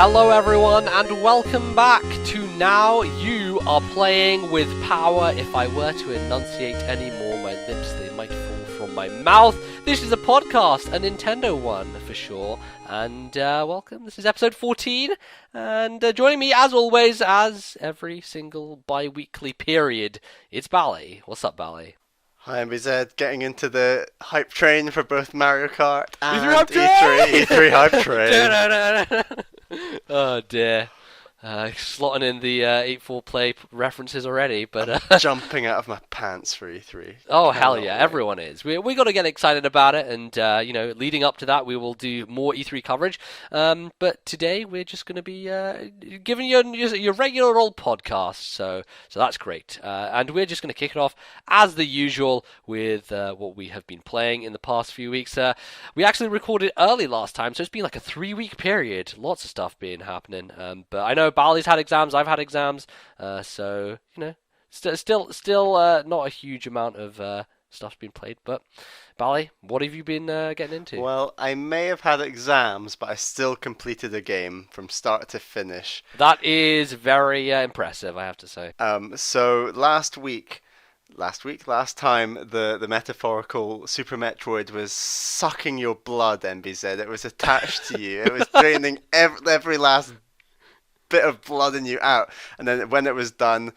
Hello everyone and welcome back to Now You Are Playing With Power. If I were to enunciate any more, my lips, they might fall from my mouth. This is a podcast, a Nintendo one for sure. And welcome, this is episode 14. And joining me as always, as every single bi-weekly period, it's Bally. What's up, Bally? Hi, NYPPQuestions, getting into the hype train for both Mario Kart and E3 E3 hype train. Oh dear. Slotting in the 8-4 play references already, but Jumping out of my pants for E3. oh hell yeah, everyone is. We got to get excited about it, and leading up to that, we will do more E3 coverage. But today we're just going to be giving you your regular old podcast, so that's great. And we're just going to kick it off as the usual with what we have been playing in the past few weeks. We actually recorded early last time, so it's been like a 3-week period. Lots of stuff being happening. But I know Bally's had exams, I've had exams, so still not a huge amount of stuff's been played. But Bally, what have you been getting into? Well, I may have had exams, but I still completed a game from start to finish. That is very impressive, I have to say. So last time, the metaphorical Super Metroid was sucking your blood, NBZ. It was attached to you. It was draining every last bit of blood in you out, and then when it was done,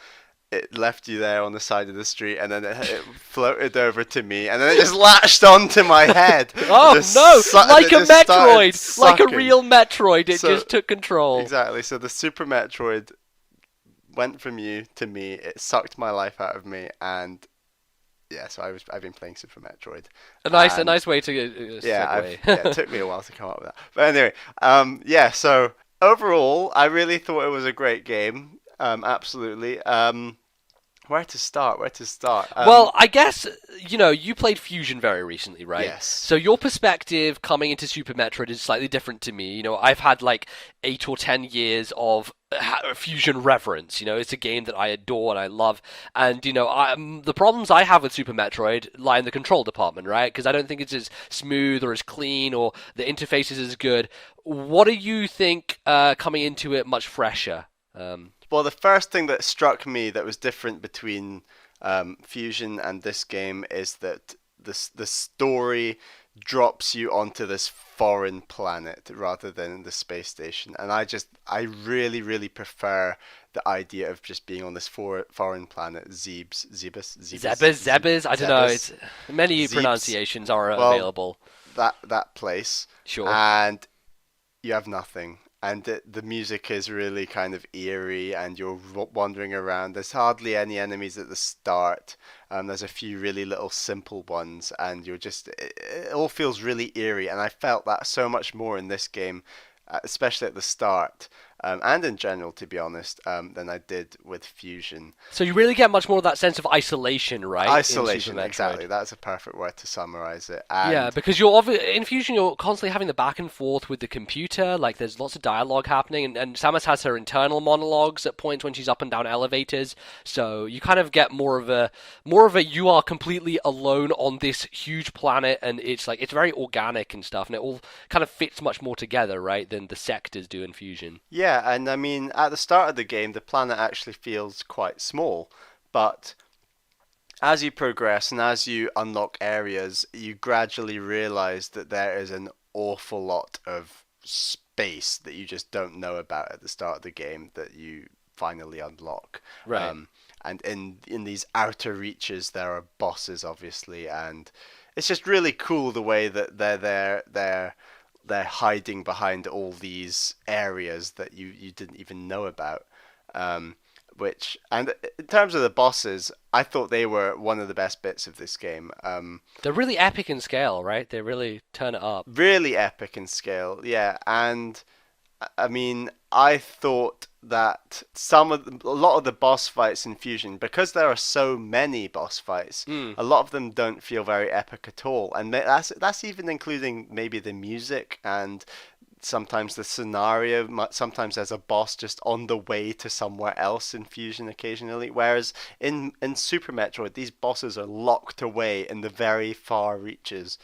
it left you there on the side of the street, and then it floated over to me, and then it just latched onto my head. Oh no! Like a Metroid, like a real Metroid, it just took control. Exactly. So the Super Metroid went from you to me. It sucked my life out of me, and yeah, so I've been playing Super Metroid. A nice way to segue. It took me a while to come up with that, but anyway, so. Overall, I really thought it was a great game. Absolutely. Where to start? Well, I guess, you played Fusion very recently, right? Yes. So your perspective coming into Super Metroid is slightly different to me. I've had like 8 or 10 years of Fusion reverence. It's a game that I adore and I love. And, the problems I have with Super Metroid lie in the control department, right? Because I don't think it's as smooth or as clean or the interface is as good. What do you think coming into it much fresher? Well, the first thing that struck me that was different between Fusion and this game is that the story drops you onto this foreign planet rather than the space station, and I really, really prefer the idea of just being on this foreign planet, Zebes. I don't know. It's many pronunciations are available. That place, sure, and you have nothing. And the music is really kind of eerie, and you're wandering around. There's hardly any enemies at the start. There's a few really little simple ones, and it all feels really eerie. And I felt that so much more in this game, especially at the start, and in general, to be honest, than I did with Fusion. So you really get much more of that sense of isolation, right? Isolation, exactly. That's a perfect word to summarize it. Yeah, because in Fusion, you're constantly having the back and forth with the computer. Like, there's lots of dialogue happening, and Samus has her internal monologues at points when she's up and down elevators. So you kind of get more of a you are completely alone on this huge planet, and it's very organic and stuff, and it all kind of fits much more together, right, than the sectors do in Fusion. Yeah, and I mean, at the start of the game, the planet actually feels quite small, but as you progress and as you unlock areas, you gradually realize that there is an awful lot of space that you just don't know about at the start of the game that you finally unlock. Right. And in these outer reaches, there are bosses, obviously, and it's just really cool the way that they're hiding behind all these areas that you didn't even know about. And in terms of the bosses, I thought they were one of the best bits of this game. They're really epic in scale, right? They really turn it up. Really epic in scale, yeah. And I mean, I thought that a lot of the boss fights in Fusion, because there are so many boss fights, a lot of them don't feel very epic at all, and that's even including maybe the music and sometimes the scenario. Sometimes there's a boss just on the way to somewhere else in Fusion occasionally, whereas in Super Metroid, these bosses are locked away in the very far reaches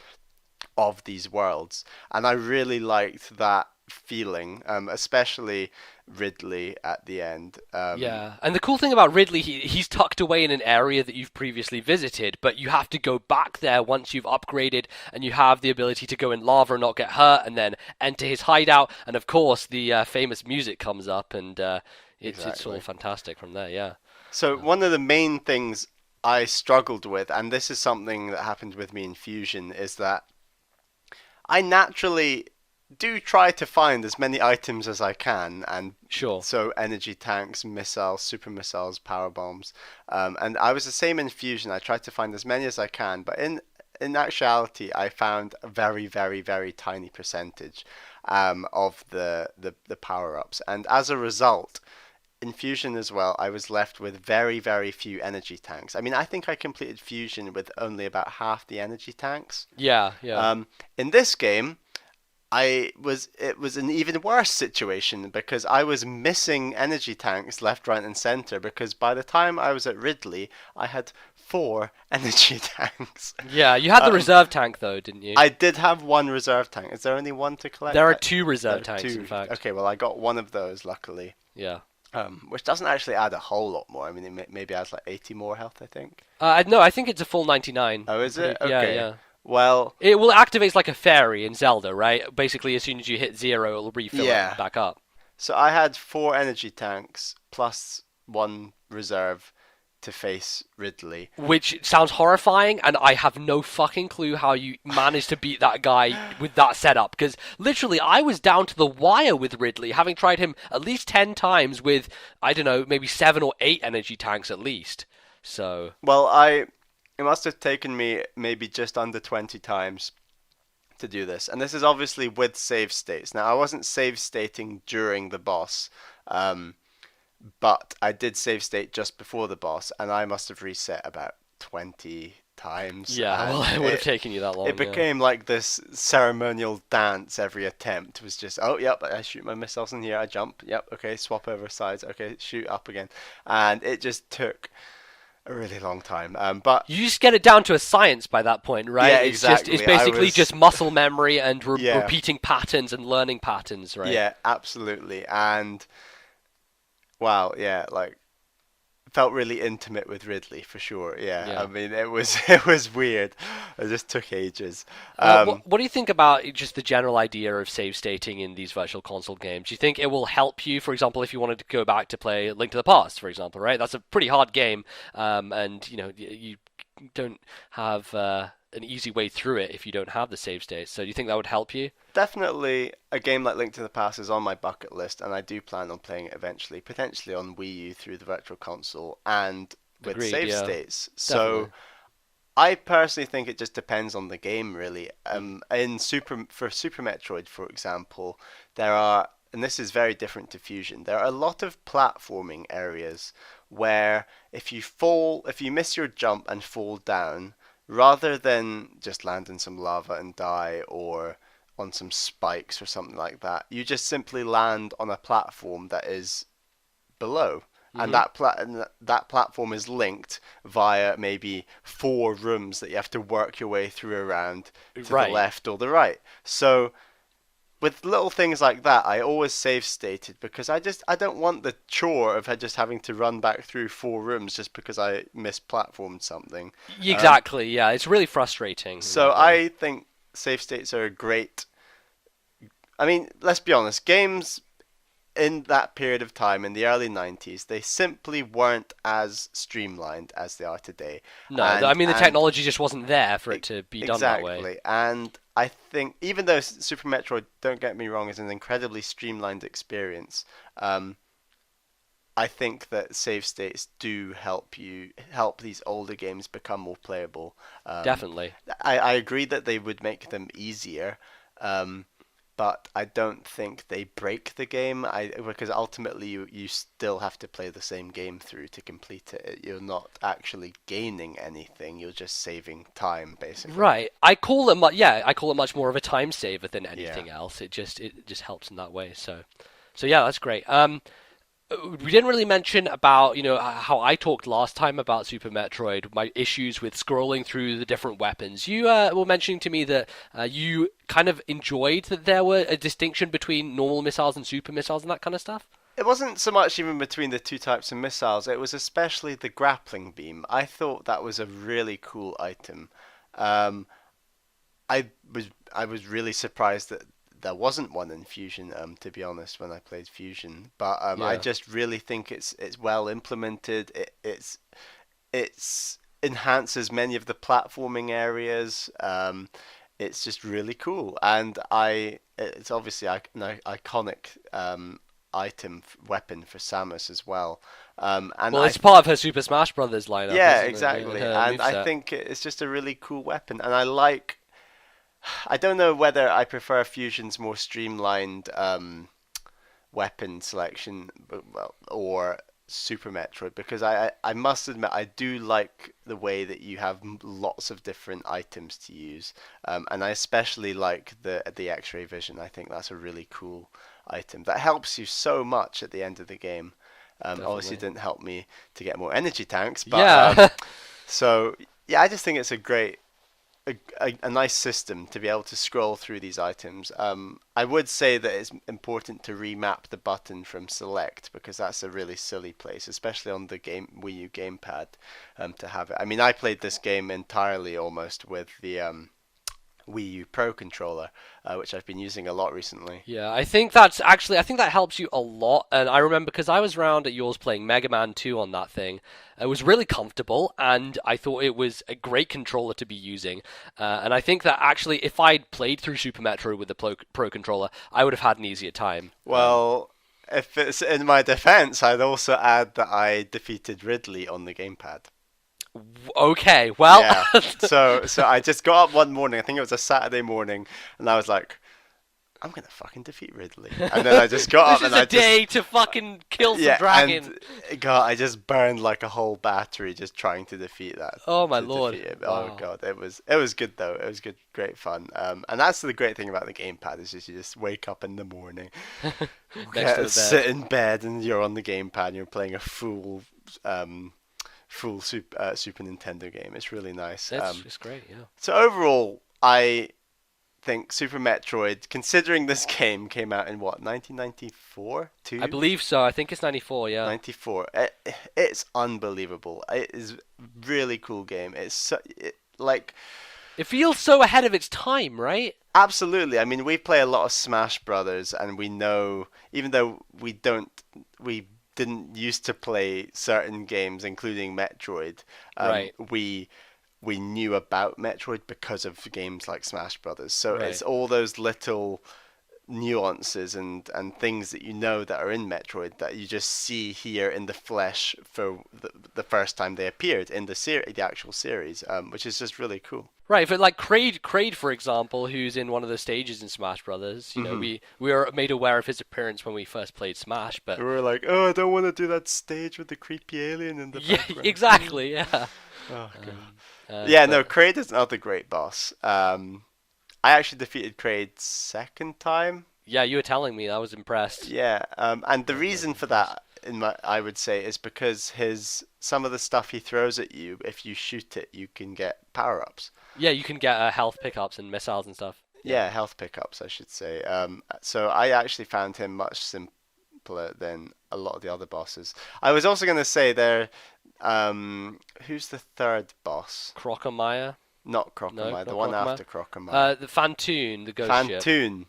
of these worlds, and I really liked that feeling, especially Ridley at the end. Yeah, and the cool thing about Ridley, he's tucked away in an area that you've previously visited, but you have to go back there once you've upgraded, and you have the ability to go in lava and not get hurt, and then enter his hideout, and of course the famous music comes up, and it's all fantastic from there, yeah. So one of the main things I struggled with, and this is something that happened with me in Fusion, is that I naturally do try to find as many items as I can, and Sure. so energy tanks, missiles, super missiles, power bombs, and I was the same in Fusion. I tried to find as many as I can, but in actuality, I found a very, very, very tiny percentage of the power ups, and as a result, in Fusion as well, I was left with very, very few energy tanks. I mean, I think I completed Fusion with only about half the energy tanks. Yeah, yeah. In this game, it was an even worse situation because I was missing energy tanks left, right, and center. Because by the time I was at Ridley, I had 4 energy tanks. Yeah, you had the reserve tank though, didn't you? I did have 1 reserve tank. Is there only 1 to collect? There are 2 reserve tanks, in fact. Okay, well, I got 1 of those, luckily. Yeah. Which doesn't actually add a whole lot more. I mean, it maybe adds like 80 more health, I think. No, I think it's a full 99. Oh, is it? Yeah, Okay. yeah. Well, it will activate like a fairy in Zelda, right? Basically, as soon as you hit 0, it'll refill Yeah. it back up. So I had 4 energy tanks plus 1 reserve to face Ridley. Which sounds horrifying, and I have no fucking clue how you managed to beat that guy with that setup. Because literally, I was down to the wire with Ridley, having tried him at least 10 times with, I don't know, maybe 7 or 8 energy tanks at least. So. Well, it must have taken me maybe just under 20 times to do this. And this is obviously with save states. Now, I wasn't save stating during the boss. But I did save state just before the boss, and I must have reset about 20 times. Yeah, well, it would have taken you that long. It became like this ceremonial dance every attempt. It was just, oh, yep, I shoot my missiles in here, I jump, yep, okay, swap over sides, okay, shoot up again. And it just took a really long time. But you just get it down to a science by that point, right? Yeah, exactly. It's basically just muscle memory and repeating patterns and learning patterns, right? Yeah, absolutely. And wow, yeah, like felt really intimate with Ridley for sure. Yeah. I mean, it was weird. It just took ages. What do you think about just the general idea of save stating in these virtual console games? Do you think it will help you, for example, if you wanted to go back to play Link to the Past, for example, right? That's a pretty hard game, and you don't have an easy way through it if you don't have the save states. So do you think that would help you? Definitely, a game like Link to the Past is on my bucket list, and I do plan on playing it eventually, potentially on Wii U through the Virtual Console and with Agreed, save yeah. states. Definitely. So I personally think it just depends on the game, really. For Super Metroid, for example, there are, and this is very different to Fusion, there are a lot of platforming areas where if you miss your jump and fall down, rather than just land in some lava and die or on some spikes or something like that, you just simply land on a platform that is below. And that platform is linked via maybe 4 rooms that you have to work your way through around to the left or the right. So with little things like that, I always save stated because I don't want the chore of just having to run back through 4 rooms just because I misplatformed something. Exactly, yeah. It's really frustrating. So I think save states are a great... I mean, let's be honest, games in that period of time, in the early 90s, they simply weren't as streamlined as they are today. No, I mean, the technology just wasn't there for it to be done that way. Exactly, and I think, even though Super Metroid, don't get me wrong, is an incredibly streamlined experience, I think that save states do help these older games become more playable. Definitely. I agree that they would make them easier, but I don't think they break the game. Because ultimately you still have to play the same game through to complete it. You're not actually gaining anything. You're just saving time, basically. Right. I call it much more of a time saver than anything else. It just helps in that way. So yeah, that's great. we didn't really mention about, how I talked last time about Super Metroid, my issues with scrolling through the different weapons. You were mentioning to me that you kind of enjoyed that there were a distinction between normal missiles and super missiles and that kind of stuff. It wasn't so much even between the two types of missiles, it was especially the grappling beam. I thought that was a really cool item. Um, I was really surprised that there wasn't one in Fusion, to be honest, when I played Fusion. But I Yeah. just really think it's well implemented. It's enhances many of the platforming areas. It's just really cool, and it's obviously an iconic weapon for Samus as well. And Well, it's part of her Super Smash Brothers lineup, yeah, isn't it? exactly. Her And I moveset. think it's just a really cool weapon, and I don't know whether I prefer Fusion's more streamlined weapon selection, well, or Super Metroid, because I must admit I do like the way that you have lots of different items to use, and I especially like the X-ray vision. I think that's a really cool item that helps you so much at the end of the game. Obviously, Definitely. didn't help me to get more energy tanks, but Yeah. so yeah, I just think it's a nice system to be able to scroll through these items. I would say that it's important to remap the button from select, because that's a really silly place, especially on the Wii U gamepad, to have it. I mean, I played this game entirely almost with the Wii U Pro controller, which I've been using a lot recently. Yeah, I think that helps you a lot. And I remember because I was round at yours playing Mega Man 2 on that thing. It was really comfortable, and I thought it was a great controller to be using. And I think that actually, if I'd played through Super Metroid with the Pro controller, I would have had an easier time. Well, if it's in my defense, I'd also add that I defeated Ridley on the gamepad. Okay, well, Yeah. So I just got up one morning, I think it was a Saturday morning, and I was like, I'm gonna fucking defeat Ridley. And then I just got this up is and a I just day to fucking kill some yeah, dragon. and God, I just burned like a whole battery just trying to defeat that. Oh my To lord! defeat it. Oh Wow. God, it was good though. It was good, great fun. And that's the great thing about the gamepad is just you just wake up in the morning, Next to the sit bed. in bed, and you're on the gamepad. And you're playing a full Super Nintendo game. It's really nice. It's great. Yeah. So overall, I think Super Metroid, considering this game came out in what, 1994, I two, believe so. I think it's 94. Yeah. 94. It's unbelievable. It is really cool game. Like It feels so ahead of its time, right? absolutely. I mean, we play a lot of Smash Brothers, and we know, even though we didn't used to play certain games, including Metroid. Right. We knew about Metroid because of games like Smash Brothers. So Right. it's all those little nuances and things that you know that are in Metroid that you just see here in the flesh for the first time they appeared in the actual series, which is just really cool. Right, but like Kraid, for example, who's in one of the stages in Smash Brothers, we were made aware of his appearance when we first played Smash, but We were like, oh, I don't want to do that stage with the creepy alien in the yeah, background. exactly, yeah. Oh god. Um, Yeah, no, but Kraid is another great boss. I actually defeated Kraid second time. yeah, you were telling me, I was impressed. Yeah, and the I was very reason for impressed. that, I would say, is because some of the stuff he throws at you, if you shoot it, you can get power ups. Yeah, you can get health pickups and missiles and stuff. Yeah. Yeah, health pickups, I should say. So I actually found him much simpler than a lot of the other bosses. I was also going to say who's the third boss? Crocomire? Not No, Crocomire, the not one Crocomire. after Crocomire. The Fantoon, the ghost ship. Fantoon.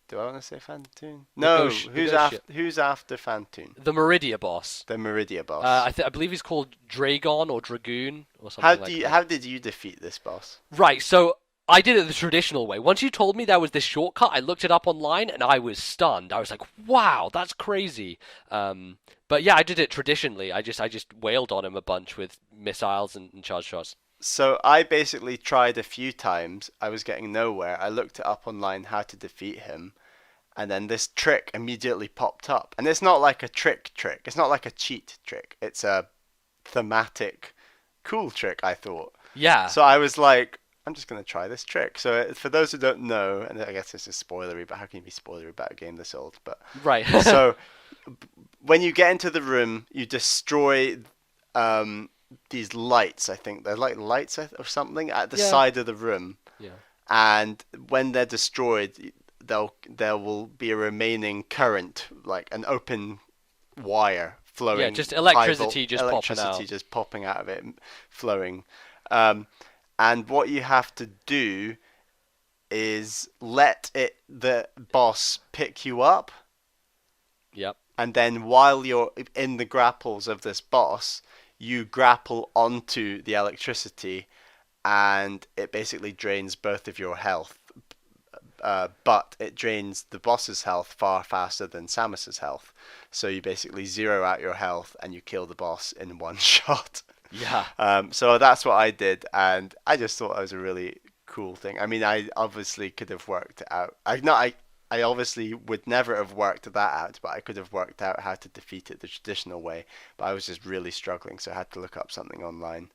Do I want to say Fantoon? The No, ghost, the ghost ship. who's after Fantoon? The Meridia boss. The Meridia boss. I believe he's called Dragon or Dragoon or How something like that. how did you defeat this boss? Right, so I did it the traditional way. Once you told me there was this shortcut, I looked it up online and I was stunned. I was like, "Wow, that's crazy." But yeah, I did it traditionally. I just wailed on him a bunch with missiles and charge shots. So I basically tried a few times. I was getting nowhere. I looked it up online how to defeat him, and then this trick immediately popped up. And it's not like a trick. It's not like a cheat trick. It's a thematic, cool trick, I thought. Yeah. So I was like, I'm just going to try this trick. So for those who don't know, and I guess this is spoilery, but how can you be spoilery about a game this old? But Right. so when you get into the room, you destroy these lights. I think they're like lights or something at the side of the room. Yeah. And when they're destroyed, there will be a remaining current, like an open wire flowing. Yeah, just electricity just popping out of it, flowing. And what you have to do is let the boss pick you up. Yep. And then while you're in the grapples of this boss, you grapple onto the electricity, and it basically drains both of your health. But it drains the boss's health far faster than Samus's health. So you basically zero out your health and you kill the boss in one shot. Yeah. So that's what I did, and I just thought it was a really cool thing. I mean, I obviously could have worked it out. I obviously would never have worked that out, but I could have worked out how to defeat it the traditional way. But I was just really struggling, so I had to look up something online.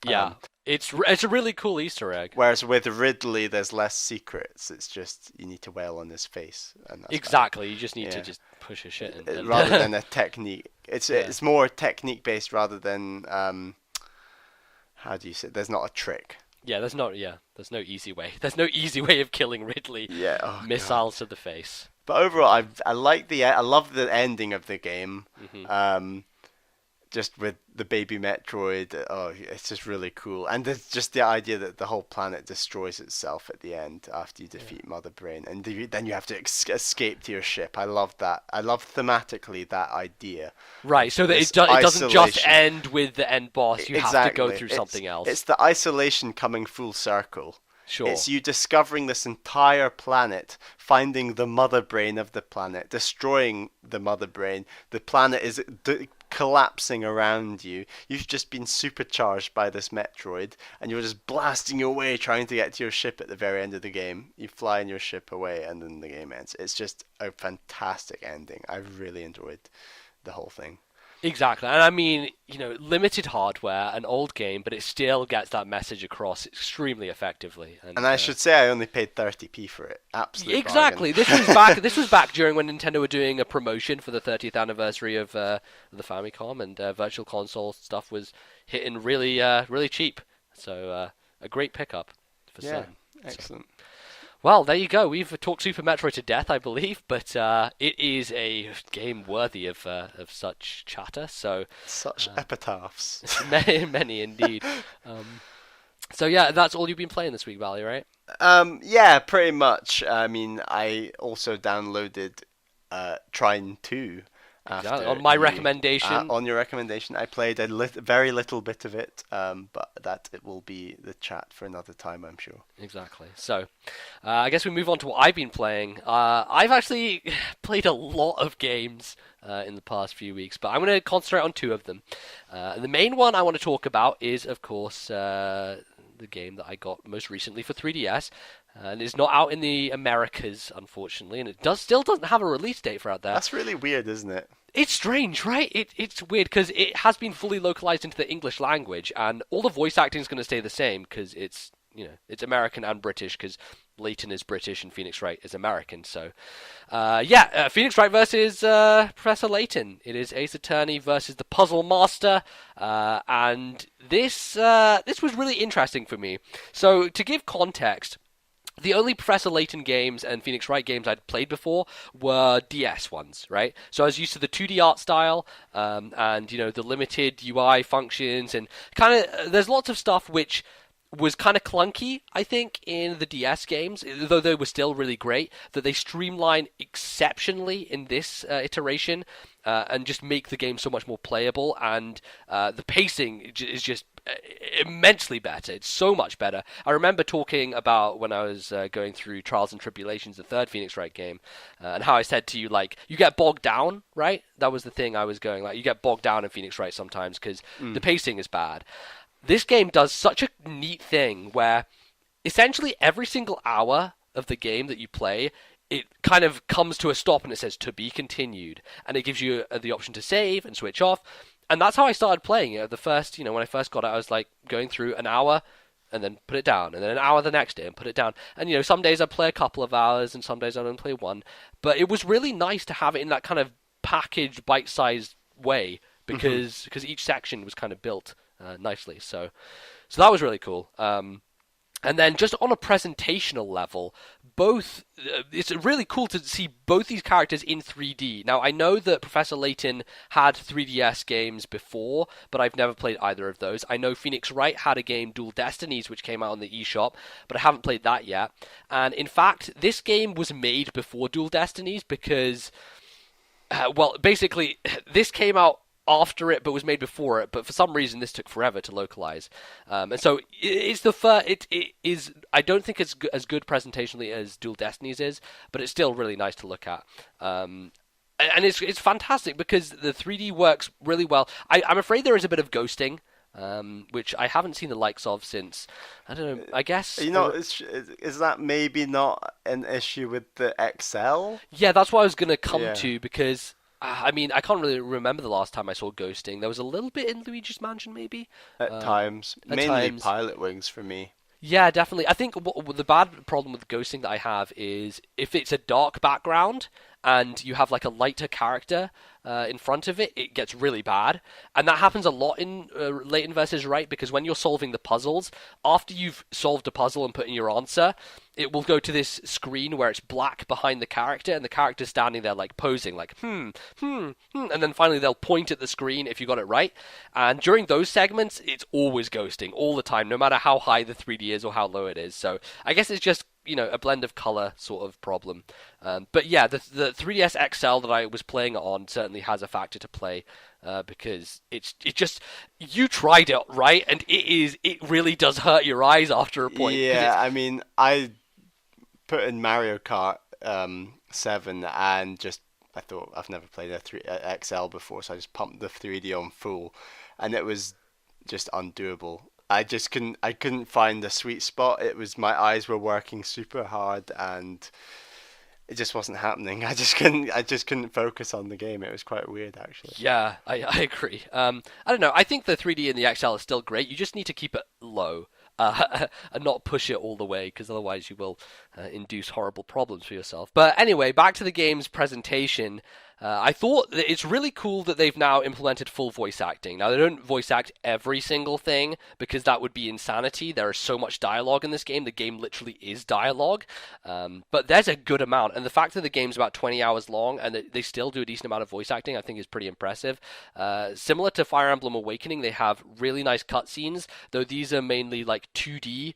Yeah. It's a really cool Easter egg. Whereas with Ridley, there's less secrets. It's just you need to wail on his face. And that's exactly. You just need to just push his shit in. Rather than a technique. It's more technique based rather than how do you say? There's not a trick. Yeah, there's no easy way. There's no easy way of killing Ridley. Yeah, missiles to the face. But overall, I love the ending of the game. Mm-hmm. Just with the baby Metroid, it's just really cool. And there's just the idea that the whole planet destroys itself at the end after you defeat Mother Brain, and then you have to escape to your ship. I love that. I love thematically that idea. Right, so that it doesn't just end with the end boss. You have to go through something else. It's the isolation coming full circle. Sure. It's you discovering this entire planet, finding the mother brain of the planet, destroying the mother brain. The planet is collapsing around you. You've just been supercharged by this Metroid, and you're just blasting your way trying to get to your ship at the very end of the game. You fly in your ship away, and then the game ends. It's just a fantastic ending. I really enjoyed the whole thing. Exactly, and I mean, limited hardware, an old game, but it still gets that message across extremely effectively. And I should say I only paid 30p for it. Absolutely. Exactly. This was back during when Nintendo were doing a promotion for the 30th anniversary of the Famicom, and Virtual Console stuff was hitting really, really cheap. So a great pickup for some. Excellent. Well, there you go. We've talked Super Metroid to death, I believe, but it is a game worthy of such chatter. So such epitaphs. Many indeed. So yeah, that's all you've been playing this week, Bally, right? Yeah, pretty much. I mean, I also downloaded Trine 2. On my recommendation. On your recommendation, I played a very little bit of it, but that it will be the chat for another time, I'm sure. Exactly. So, I guess we move on to what I've been playing. I've actually played a lot of games in the past few weeks, but I'm going to concentrate on two of them. The main one I want to talk about is, of course, the game that I got most recently for 3DS. And it's not out in the Americas, unfortunately, and it still doesn't have a release date for out there. That's really weird, isn't it? It's strange, right? It's weird because it has been fully localized into the English language, and all the voice acting is going to stay the same because it's American and British because Layton is British and Phoenix Wright is American. So, Phoenix Wright versus Professor Layton. It is Ace Attorney versus the Puzzle Master, and this was really interesting for me. So, to give context, the only Professor Layton games and Phoenix Wright games I'd played before were DS ones, right? So I was used to the 2D art style, and the limited UI functions, and there's lots of stuff which was kind of clunky, I think, in the DS games, though they were still really great, that they streamline exceptionally in this iteration, and just make the game so much more playable, and the pacing is just immensely better. It's so much better. I remember talking about when I was going through Trials and Tribulations, the third Phoenix Wright game, and how I said to you, like, you get bogged down, right? That was the thing I was going, like, you get bogged down in Phoenix Wright sometimes because the pacing is bad. This game does such a neat thing where essentially every single hour of the game that you play, it kind of comes to a stop and it says to be continued, and it gives you the option to save and switch off. And that's how I started playing it. The first, when I first got it, I was like going through an hour and then put it down, and then an hour the next day and put it down. And some days I play a couple of hours and some days I don't play one. But it was really nice to have it in that kind of packaged, bite-sized way because each section was kind of built nicely. So that was really cool. And then just on a presentational level, it's really cool to see both these characters in 3D. Now, I know that Professor Layton had 3DS games before, but I've never played either of those. I know Phoenix Wright had a game, Dual Destinies, which came out on the eShop, but I haven't played that yet. And in fact, this game was made before Dual Destinies because, basically, this came out after it, but was made before it. But for some reason, this took forever to localize, and so it's the first. It is. I don't think it's as good presentationally as Dual Destinies is, but it's still really nice to look at. And it's fantastic because the 3D works really well. I'm afraid there is a bit of ghosting, which I haven't seen the likes of since, I don't know, I guess... Is that maybe not an issue with the XL? Yeah, that's what I was going to come to, because... I mean, I can't really remember the last time I saw ghosting. There was a little bit in Luigi's Mansion, maybe? At times. Mainly Pilot Wings for me. Yeah, definitely. I think the bad problem with ghosting that I have is if it's a dark background and you have like a lighter character in front of it, it gets really bad. And that happens a lot in Layton Vs Wright, because when you're solving the puzzles, after you've solved a puzzle and put in your answer, it will go to this screen where it's black behind the character, and the character's standing there like posing, like, and then finally they'll point at the screen if you got it right. And during those segments, it's always ghosting, all the time, no matter how high the 3D is or how low it is. So I guess it's just, a blend of color sort of problem. But yeah, the 3DS XL that I was playing it on certainly has a factor to play, because it just, you tried it, right? And it really does hurt your eyes after a point. Yeah, I mean, I put in Mario Kart 7 and I thought I've never played a XL before, so I just pumped the 3D on full, and it was just undoable. I couldn't find the sweet spot. It was, my eyes were working super hard and it just wasn't happening. I just couldn't focus on the game. It was quite weird, actually. Yeah, I agree. I don't know. I think the 3D in the XL is still great. You just need to keep it low. And not push it all the way, because otherwise you will induce horrible problems for yourself. But anyway, back to the game's presentation. I thought that it's really cool that they've now implemented full voice acting. Now, they don't voice act every single thing, because that would be insanity. There is so much dialogue in this game. The game literally is dialogue. But there's a good amount. And the fact that the game's about 20 hours long and that they still do a decent amount of voice acting, I think is pretty impressive. Similar to Fire Emblem Awakening, they have really nice cutscenes, though these are mainly like 2D.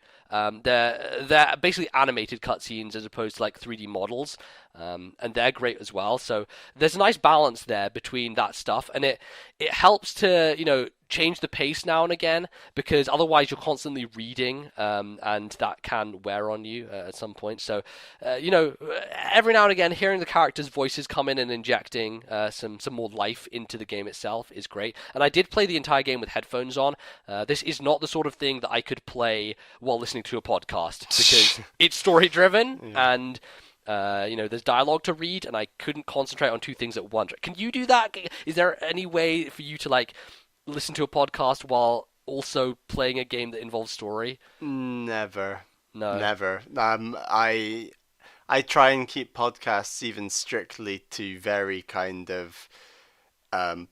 They're basically animated cutscenes as opposed to like 3D models, and they're great as well. So there's a nice balance there between that stuff, and it helps to change the pace now and again, because otherwise you're constantly reading, and that can wear on you at some point. So every now and again, hearing the characters' voices come in and injecting some more life into the game itself is great. And I did play the entire game with headphones on. This is not the sort of thing that I could play while listening to a podcast, because it's story driven, and there's dialogue to read, and I couldn't concentrate on two things at once. Can you do that? Is there any way for you to listen to a podcast while also playing a game that involves story? Never. No. Never. I try and keep podcasts even strictly to very kind of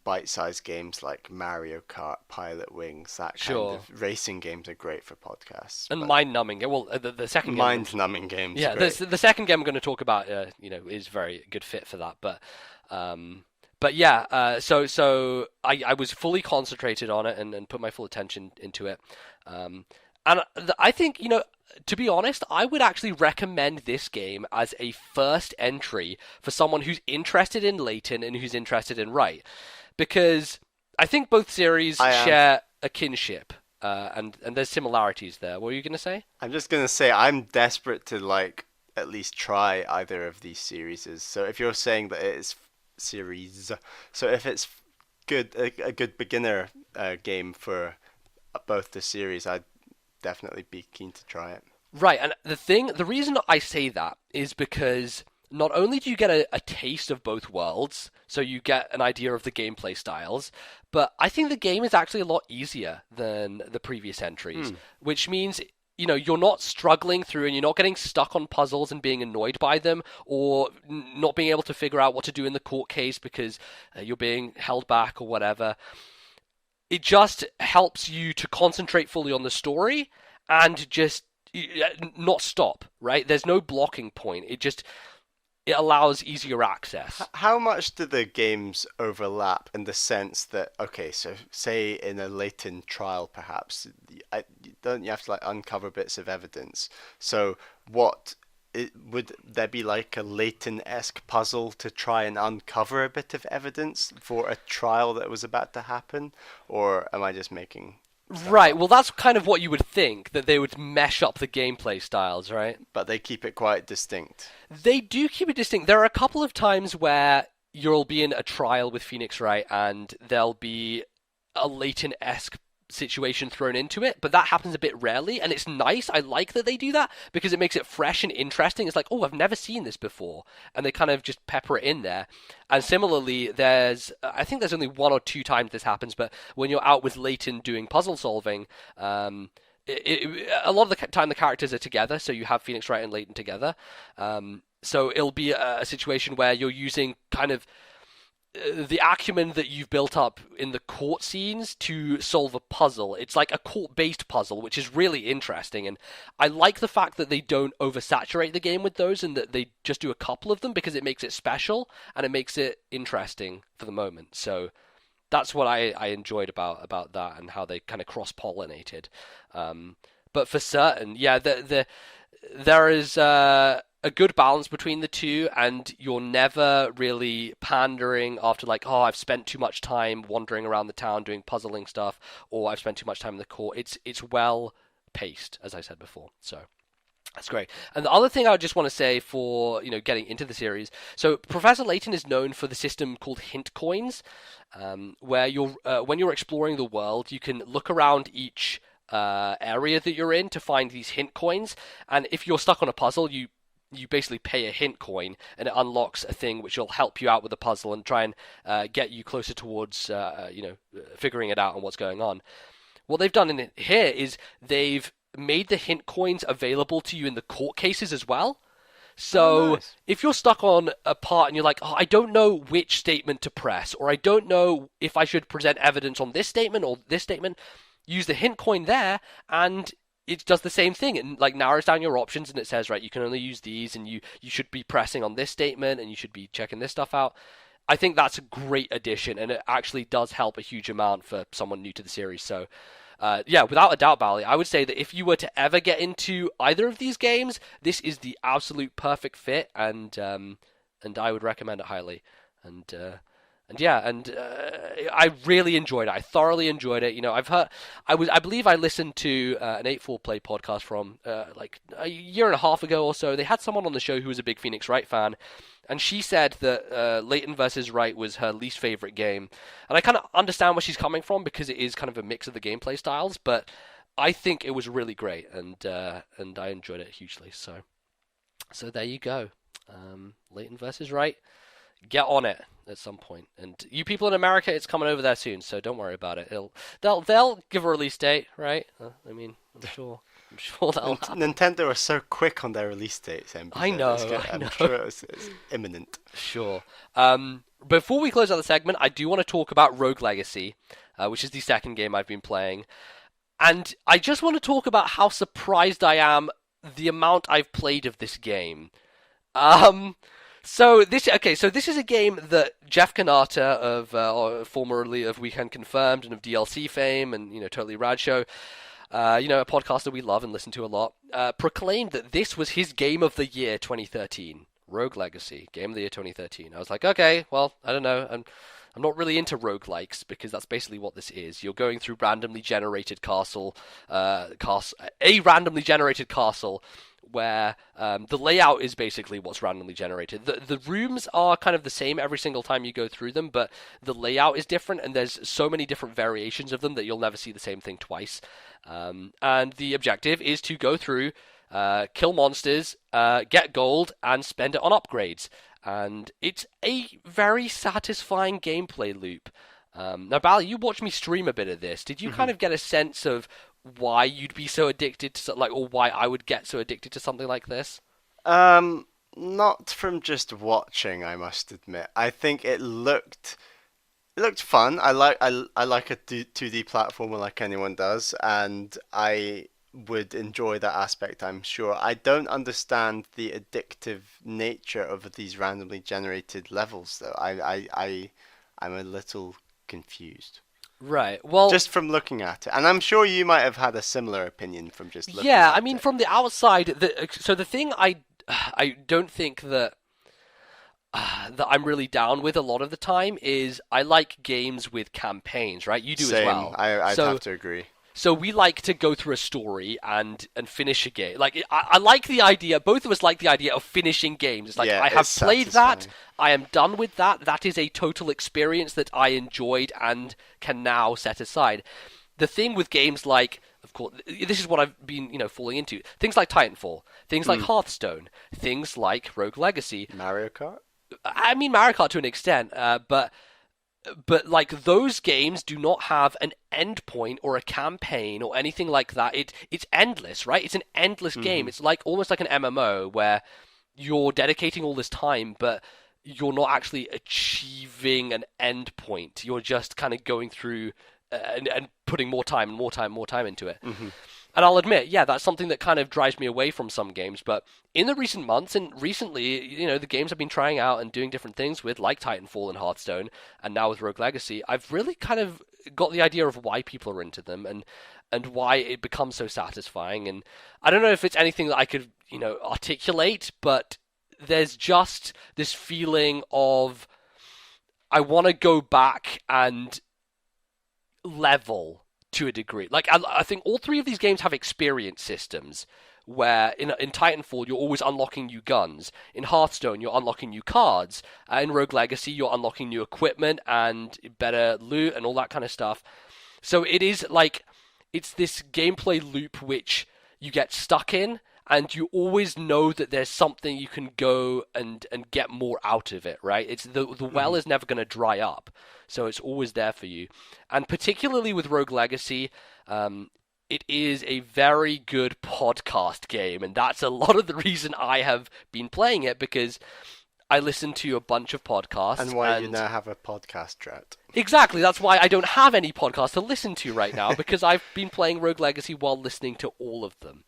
bite-sized games like Mario Kart, Pilot Wings, that kind of racing games are great for podcasts. And mind-numbing. Well, the second game... Mind-numbing games. Yeah, the second game I'm going to talk about, is very good fit for that. But yeah, so I was fully concentrated on it and put my full attention into it. And I think, to be honest, I would actually recommend this game as a first entry for someone who's interested in Layton and who's interested in Wright. Because I think both series share a kinship, and there's similarities there. What were you going to say? I'm just going to say I'm desperate to, at least try either of these series. So if you're saying that it is so if it's a good beginner game for both the series, I'd definitely be keen to try it. Right, and the reason I say that is because not only do you get a taste of both worlds, so you get an idea of the gameplay styles, but I think the game is actually a lot easier than the previous entries, which means you're not struggling through and you're not getting stuck on puzzles and being annoyed by them, or not being able to figure out what to do in the court case because you're being held back or whatever. It just helps you to concentrate fully on the story and just not stop, right? There's no blocking point. It allows easier access. How much do the games overlap in the sense that, okay, so say in a Layton trial perhaps, don't you have to like uncover bits of evidence? So would there be like a Layton-esque puzzle to try and uncover a bit of evidence for a trial that was about to happen? Or am I just making... Right, well that's kind of what you would think, that they would mesh up the gameplay styles, right? But they keep it quite distinct. They do keep it distinct. There are a couple of times where you'll be in a trial with Phoenix Wright and there'll be a Layton-esque situation thrown into it, but that happens a bit rarely, and it's nice. I like that they do that because it makes it fresh and interesting. It's like, oh, I've never seen this before, and they kind of just pepper it in there. And similarly, I think there's only 1 or 2 times this happens, but when you're out with Layton doing puzzle solving, a lot of the time the characters are together, so you have Phoenix Wright and Layton together. So it'll be a situation where you're using kind of the acumen that you've built up in the court scenes to solve a puzzle. It's like a court-based puzzle, which is really interesting, and I like the fact that they don't oversaturate the game with those and that they just do a couple of them because it makes it special and it makes it interesting for the moment. So that's what I enjoyed about that and how they kind of cross-pollinated. But for certain, yeah, there is a good balance between the two, and you're never really pandering after like, oh, I've spent too much time wandering around the town doing puzzling stuff, or I've spent too much time in the court. It's well paced, as I said before. So that's great. And the other thing I would just want to say for getting into the series, so Professor Layton is known for the system called hint coins, where when you're exploring the world, you can look around each area that you're in to find these hint coins, and if you're stuck on a puzzle, you basically pay a hint coin, and it unlocks a thing which will help you out with the puzzle and try and get you closer towards figuring it out and what's going on. What they've done in here is they've made the hint coins available to you in the court cases as well. So nice. If you're stuck on a part and you're like, oh, I don't know which statement to press, or I don't know if I should present evidence on this statement or this statement, use the hint coin there, and it does the same thing. It like narrows down your options, and it says, right, you can only use these, and you should be pressing on this statement, and you should be checking this stuff out. I think that's a great addition, and it actually does help a huge amount for someone new to the series. So, yeah, without a doubt, Bally, I would say that if you were to ever get into either of these games, this is the absolute perfect fit, and I would recommend it highly. I really enjoyed it. I thoroughly enjoyed it. I believe I listened to an 8-4 Play podcast from like a year and a half ago or so. They had someone on the show who was a big Phoenix Wright fan, and she said that Layton Vs Wright was her least favorite game. And I kind of understand where she's coming from because it is kind of a mix of the gameplay styles, but I think it was really great, and I enjoyed it hugely. So there you go. Layton Vs Wright. Get on it at some point. And you people in America, it's coming over there soon, so don't worry about it. They'll give a release date, right? I'm sure that'll happen. Nintendo are so quick on their release dates. I know. I'm sure it's imminent. Sure. Before we close out the segment, I do want to talk about Rogue Legacy, which is the second game I've been playing. And I just want to talk about how surprised I am the amount I've played of this game. So this is a game that Jeff Kanata formerly of Weekend Confirmed and of DLC fame and Totally Rad Show, a podcast that we love and listen to a lot, proclaimed that this was his game of the year 2013. Rogue Legacy, game of the year 2013. I was like, okay, well, I don't know. I'm not really into roguelikes because that's basically what this is. You're going through a randomly generated castle where the layout is basically what's randomly generated. The rooms are kind of the same every single time you go through them, but the layout is different, and there's so many different variations of them that you'll never see the same thing twice. And the objective is to go through, kill monsters, get gold, and spend it on upgrades. And it's a very satisfying gameplay loop. Now, Bally, you watched me stream a bit of this. Did you kind of get a sense of why you'd be so addicted to or why I would get so addicted to something like this? Not from just watching, I must admit. I think it looked fun. I like a 2D platformer like anyone does, and I would enjoy that aspect, I'm sure. I don't understand the addictive nature of these randomly generated levels, though. I'm a little confused. Right. Well, Just from looking at it. And I'm sure you might have had a similar opinion from just looking yeah. at I mean, it. from the outside, the thing I don't think that I'm really down with a lot of the time is I like games with campaigns, right? You do Same. as well. I'd So have to agree. So we like to go through a story and finish a game. Like I like the idea. Both of us like the idea of finishing games. It's like Yeah, I have it's played that. satisfying. I am done with that. That is a total experience that I enjoyed and can now set aside. The thing with games like, of course, this is what I've been, falling into. Things like Titanfall, things like Hearthstone, things like Rogue Legacy. Mario Kart? I mean Mario Kart to an extent, but like those games do not have an end point or a campaign or anything like that. It's endless, right? It's an endless game. It's like almost like an MMO where you're dedicating all this time, but you're not actually achieving an end point. You're just kind of going through and putting more time and more time, more time into it. And I'll admit, yeah, that's something that kind of drives me away from some games. But in the recent months and recently, the games I've been trying out and doing different things with, like Titanfall and Hearthstone, and now with Rogue Legacy, I've really kind of got the idea of why people are into them and why it becomes so satisfying. And I don't know if it's anything that I could, articulate, but there's just this feeling of I want to go back and level to a degree. Like, I think all three of these games have experience systems where in Titanfall you're always unlocking new guns. In Hearthstone you're unlocking new cards. In Rogue Legacy you're unlocking new equipment and better loot and all that kind of stuff. So it is like, it's this gameplay loop which you get stuck in, and you always know that there's something you can go and get more out of it, right? It's the well is never going to dry up, so it's always there for you. And particularly with Rogue Legacy, it is a very good podcast game, and that's a lot of the reason I have been playing it, because I listen to a bunch of podcasts. And why you now have a podcast drought. Exactly, that's why I don't have any podcasts to listen to right now, because I've been playing Rogue Legacy while listening to all of them.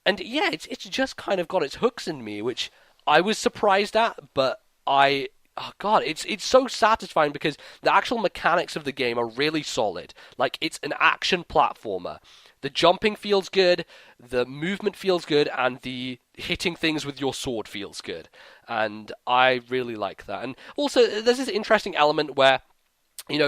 And yeah, it's just kind of got its hooks in me, which I was surprised at, but oh god, it's so satisfying because the actual mechanics of the game are really solid. Like, it's an action platformer. The jumping feels good, the movement feels good, and the hitting things with your sword feels good. And I really like that. And also, there's this interesting element where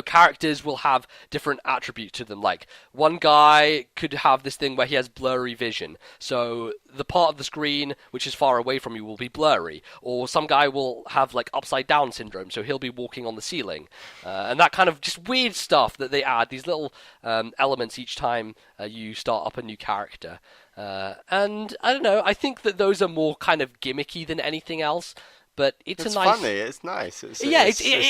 characters will have different attributes to them. Like, one guy could have this thing where he has blurry vision. So the part of the screen which is far away from you will be blurry. Or some guy will have, like, upside down syndrome, so he'll be walking on the ceiling. And that kind of just weird stuff that they add, these little elements each time you start up a new character. And I don't know, I think that those are more kind of gimmicky than anything else. But it's a nice. Funny. It's nice. It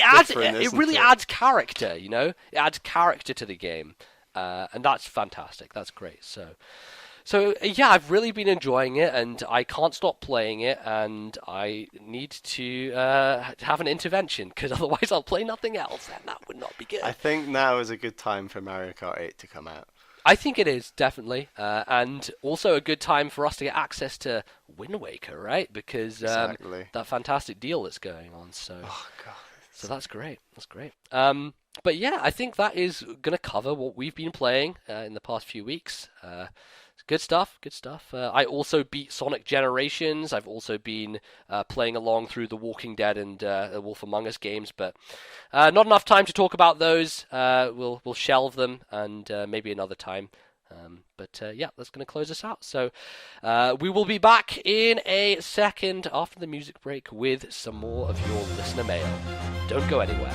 adds. It really adds character. It adds character to the game, and that's fantastic. That's great. So yeah, I've really been enjoying it, and I can't stop playing it, and I need to have an intervention, because otherwise I'll play nothing else, and that would not be good. I think now is a good time for Mario Kart 8 to come out. I think it is, definitely. And also a good time for us to get access to Wind Waker, right? Because Exactly. that fantastic deal that's going on. So, Oh, God. so that's great. That's great. But yeah, I think that is going to cover what we've been playing in the past few weeks. Good stuff, good stuff. I also beat Sonic Generations. I've also been playing along through the Walking Dead and the Wolf Among Us games, but not enough time to talk about those. We'll shelve them and maybe another time. But yeah, that's going to close us out. So we will be back in a second after the music break with some more of your listener mail. Don't go anywhere.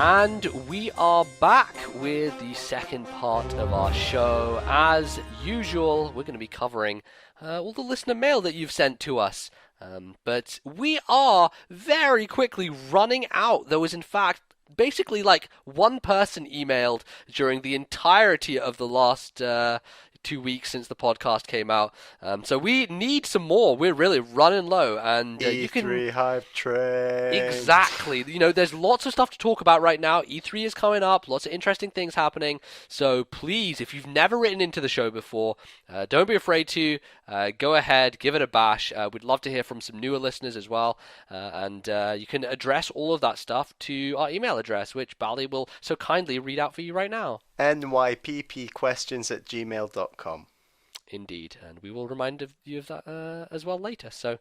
And we are back with the second part of our show. As usual, we're going to be covering all the listener mail that you've sent to us. But we are very quickly running out. There was, in fact, basically like one person emailed during the entirety of the last 2 weeks since the podcast came out. So we need some more. We're really running low. And E3 you can... hype train. Exactly. You know, there's lots of stuff to talk about right now. E3 is coming up. Lots of interesting things happening. So please, if you've never written into the show before, don't be afraid to. Go ahead, give it a bash. We'd love to hear from some newer listeners as well. And you can address all of that stuff to our email address, which Bally will so kindly read out for you right now. NYPPQuestions@gmail.com. Indeed, and we will remind you of that as well later. So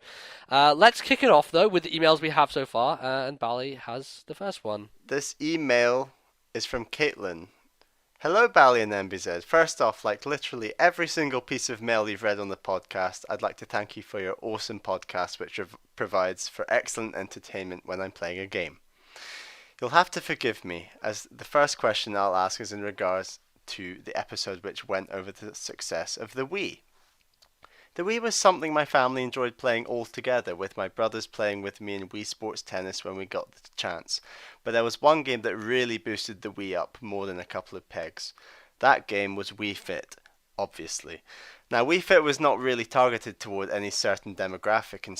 let's kick it off, though, with the emails we have so far, and Bally has the first one. This email is from Caitlin. Hello, Bally and NBZ. First off, like literally every single piece of mail you've read on the podcast, I'd like to thank you for your awesome podcast, which provides for excellent entertainment when I'm playing a game. You'll have to forgive me, as the first question I'll ask is in regards to the episode which went over the success of the Wii. The Wii was something my family enjoyed playing all together, with my brothers playing with me in Wii Sports Tennis when we got the chance. But there was one game that really boosted the Wii up more than a couple of pegs. That game was Wii Fit, obviously. Now, Wii Fit was not really targeted toward any certain demographic in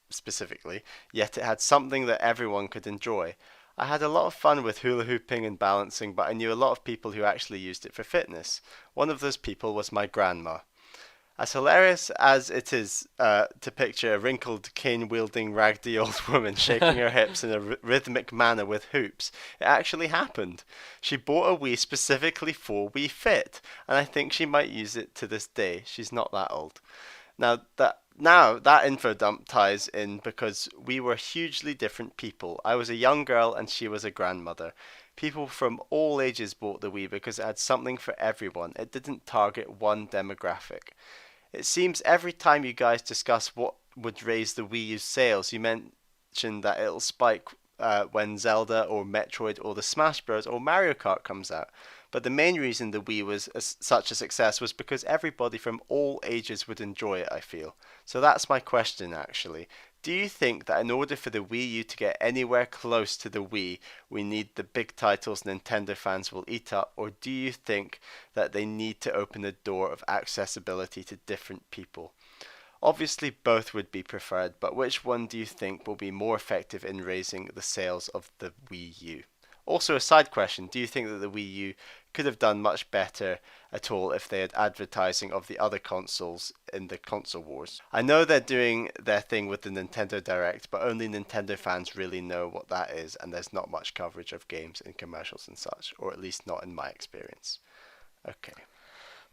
specifically, yet it had something that everyone could enjoy. I had a lot of fun with hula hooping and balancing, but I knew a lot of people who actually used it for fitness. One of those people was my grandma. As hilarious as it is to picture a wrinkled, cane-wielding, raggy old woman shaking her hips in a rhythmic manner with hoops, it actually happened. She bought a Wii specifically for Wii Fit, and I think she might use it to this day. She's not that old. Now that info dump ties in because we were hugely different people. I was a young girl and she was a grandmother. People from all ages bought the Wii because it had something for everyone. It didn't target one demographic. It seems every time you guys discuss what would raise the Wii U's sales, you mention that it'll spike when Zelda or Metroid or the Smash Bros. Or Mario Kart comes out. But the main reason the Wii was such a success was because everybody from all ages would enjoy it, I feel. So that's my question, actually. Do you think that in order for the Wii U to get anywhere close to the Wii, we need the big titles Nintendo fans will eat up, or do you think that they need to open the door of accessibility to different people? Obviously both would be preferred, but which one do you think will be more effective in raising the sales of the Wii U? Also, a side question, do you think that the Wii U could have done much better at all if they had advertising of the other consoles in the console wars? I know they're doing their thing with the Nintendo Direct, but only Nintendo fans really know what that is, and there's not much coverage of games in commercials and such, or at least not in my experience. Okay.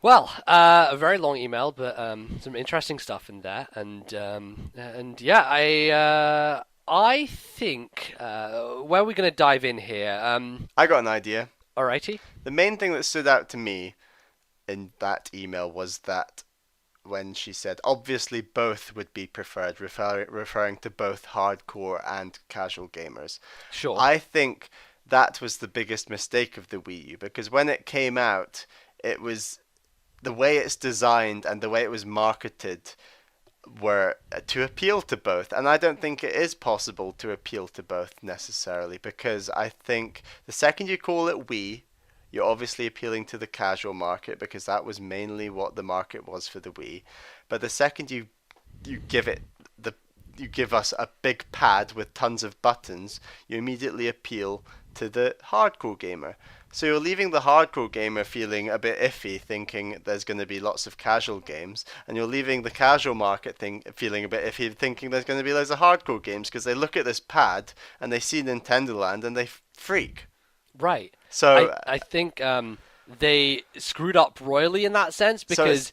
Well, a very long email, but some interesting stuff in there, and yeah, I think where are we going to dive in here? I got an idea. Alrighty. The main thing that stood out to me in that email was that when she said, obviously both would be preferred, referring to both hardcore and casual gamers. Sure. I think that was the biggest mistake of the Wii U, because when it came out, it was the way it's designed and the way it was marketed were to appeal to both, and I don't think it is possible to appeal to both necessarily, because I think the second you call it Wii, you're obviously appealing to the casual market, because that was mainly what the market was for the Wii. But the second you give us a big pad with tons of buttons, you immediately appeal to the hardcore gamer. So you're leaving the hardcore gamer feeling a bit iffy, thinking there's going to be lots of casual games, and you're leaving the casual market feeling a bit iffy, thinking there's going to be loads of hardcore games, because they look at this pad and they see Nintendo Land and they freak. Right. So I think they screwed up royally in that sense, because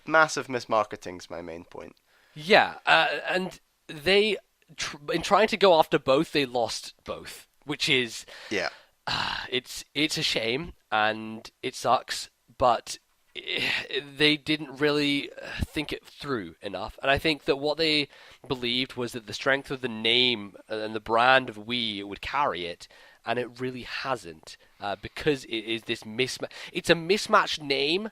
massive mismarketing's my main point. Yeah, and they in trying to go after both, they lost both, which is it's a shame and it sucks, but they didn't really think it through enough. And I think that what they believed was that the strength of the name and the brand of Wii would carry it, and it really hasn't, because it is this It's a mismatched name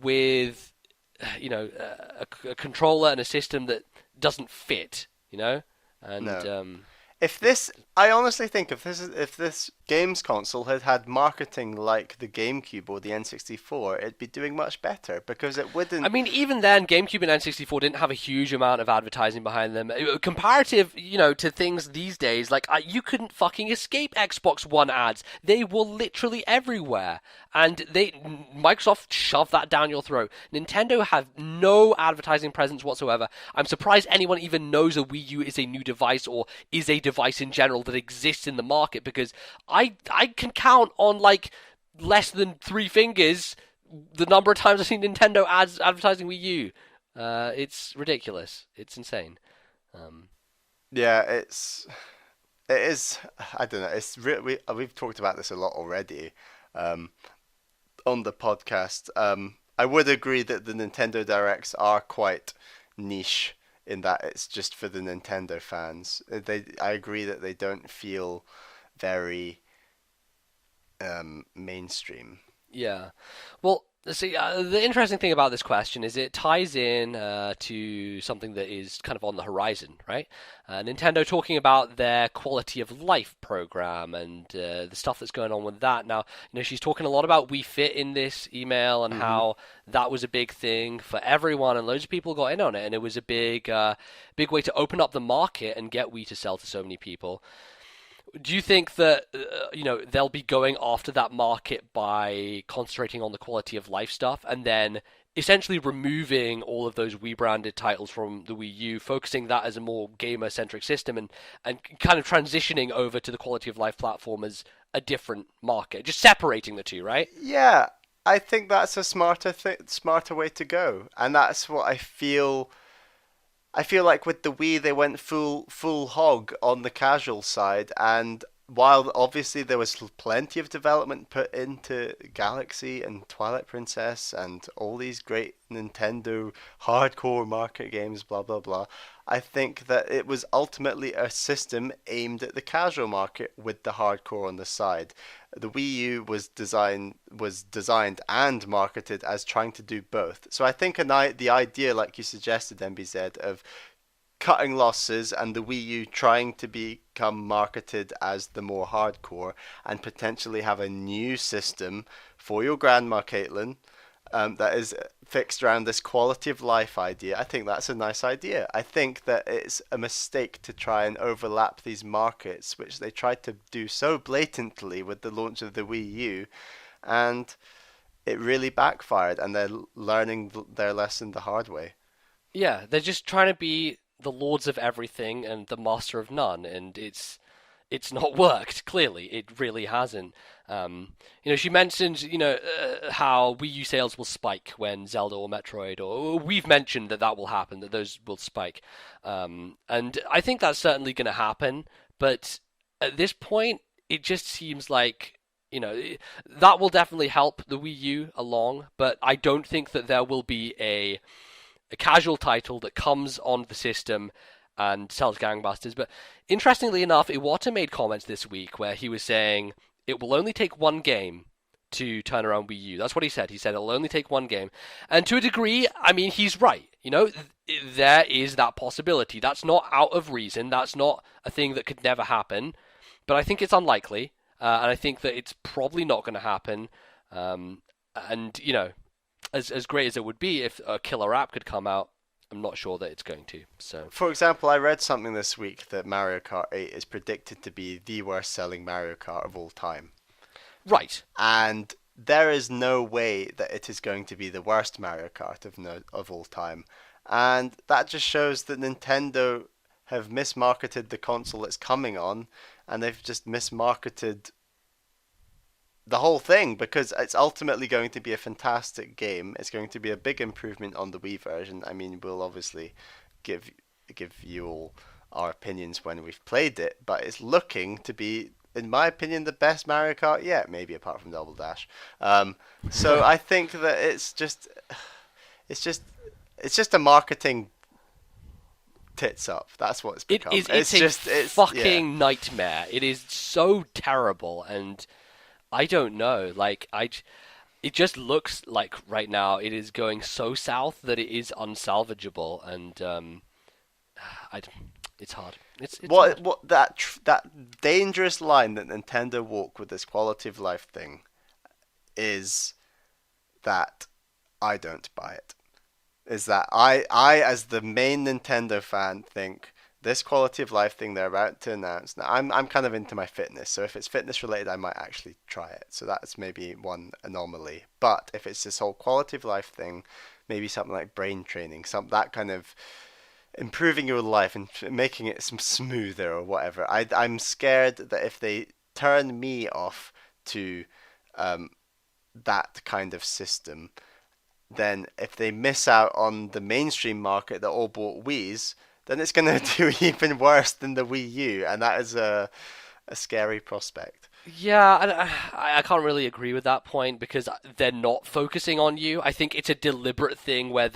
with, a controller and a system that doesn't fit, and No. I honestly think if this games console had had marketing like the GameCube or the N64, it'd be doing much better because it wouldn't. I mean, even then, GameCube and N64 didn't have a huge amount of advertising behind them. Comparative, to things these days, like you couldn't fucking escape Xbox One ads. They were literally everywhere, and Microsoft shoved that down your throat. Nintendo have no advertising presence whatsoever. I'm surprised anyone even knows a Wii U is a new device or is a device in general that exists in the market, because I can count on like less than 3 fingers the number of times I've seen Nintendo ads advertising Wii U. It's ridiculous. It's insane. Yeah, it is. I don't know. We've talked about this a lot already on the podcast. I would agree that the Nintendo Directs are quite niche in that it's just for the Nintendo fans. I agree that they don't feel very mainstream. Yeah. Well, see, the interesting thing about this question is it ties in to something that is kind of on the horizon, right? Nintendo talking about their quality of life program and the stuff that's going on with that. Now, she's talking a lot about Wii Fit in this email and how that was a big thing for everyone, and loads of people got in on it, and it was a big way to open up the market and get Wii to sell to so many people. Do you think that they'll be going after that market by concentrating on the quality of life stuff and then essentially removing all of those Wii branded titles from the Wii U, focusing that as a more gamer centric system and kind of transitioning over to the quality of life platform as a different market, just separating the two, right? Yeah, I think that's a smarter way to go, and that's what I feel. I feel like with the Wii, they went full hog on the casual side, and while obviously there was plenty of development put into Galaxy and Twilight Princess and all these great Nintendo hardcore market games, blah blah blah, I think that it was ultimately a system aimed at the casual market with the hardcore on the side. The Wii U was designed and marketed as trying to do both. So I think the idea, like you suggested, NBZ, of cutting losses and the Wii U trying to become marketed as the more hardcore and potentially have a new system for your grandma Caitlin, that is fixed around this quality of life idea. I think that's a nice idea. I think that it's a mistake to try and overlap these markets, which they tried to do so blatantly with the launch of the Wii U, and it really backfired, and they're learning their lesson the hard way. Yeah, they're just trying to be the lords of everything and the master of none, and it's not worked. Clearly, it really hasn't. She mentioned, how Wii U sales will spike when Zelda or Metroid, or we've mentioned that will happen, that those will spike. And I think that's certainly going to happen. But at this point, it just seems like, that will definitely help the Wii U along. But I don't think that there will be a casual title that comes on the system and sells gangbusters. But interestingly enough, Iwata made comments this week where he was saying it will only take one game to turn around Wii U. That's what he said. He said it'll only take one game. And to a degree, I mean, he's right. There is that possibility. That's not out of reason. That's not a thing that could never happen. But I think it's unlikely. And I think that it's probably not going to happen. As great as it would be if a killer app could come out, I'm not sure that it's going to. So, for example, I read something this week that Mario Kart 8 is predicted to be the worst selling Mario Kart of all time. Right. And there is no way that it is going to be the worst Mario Kart of all time. And that just shows that Nintendo have mismarketed the console it's coming on, and they've just mismarketed the whole thing, because it's ultimately going to be a fantastic game. It's going to be a big improvement on the Wii version. I mean, we'll obviously give you all our opinions when we've played it, but it's looking to be, in my opinion, the best Mario Kart yet, maybe apart from Double Dash. So I think that it's just a marketing tits up. That's what it's It become. is. It's a fucking nightmare. It is so terrible, and I don't know. Like it just looks like right now it is going so south that it is unsalvageable, and it's hard. It's hard. What that dangerous line that Nintendo walk with this quality of life thing is that I don't buy it. Is that I as the main Nintendo fan think this quality of life thing they're about to announce. Now I'm kind of into my fitness, so if it's fitness related I might actually try it. So that's maybe one anomaly. But if it's this whole quality of life thing, maybe something like brain training, that kind of improving your life and making it some smoother or whatever. I'm scared that if they turn me off to that kind of system, then if they miss out on the mainstream market that all bought Wii's, then it's going to do even worse than the Wii U, and that is a scary prospect. Yeah, I can't really agree with that point because they're not focusing on you. I think it's a deliberate thing where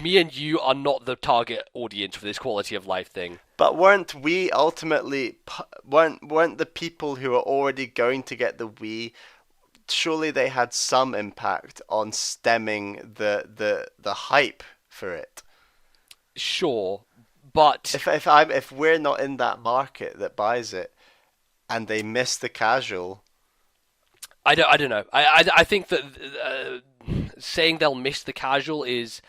me and you are not the target audience for this quality of life thing. But weren't we ultimately, weren't the people who are already going to get the Wii, surely they had some impact on stemming the hype for it? Sure, but if we're not in that market that buys it, and they miss the casual, I don't know. I think that saying they'll miss the casual is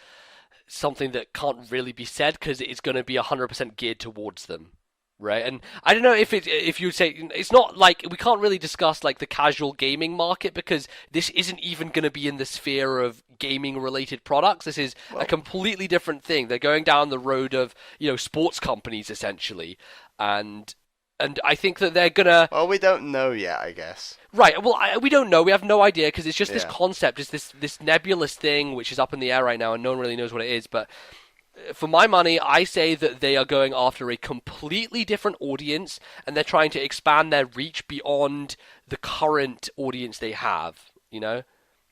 something that can't really be said because it's going to be 100% geared towards them, right? And I don't know if you say it's not like we can't really discuss like the casual gaming market because this isn't even going to be in the sphere of gaming related products. This is a completely different thing. They're going down the road of sports companies essentially, and I think that they're gonna. Well, we don't know yet, I guess. Right. Well, we don't know. We have no idea because it's just this concept. It's this nebulous thing which is up in the air right now, and no one really knows what it is. But for my money, I say that they are going after a completely different audience, and they're trying to expand their reach beyond the current audience they have.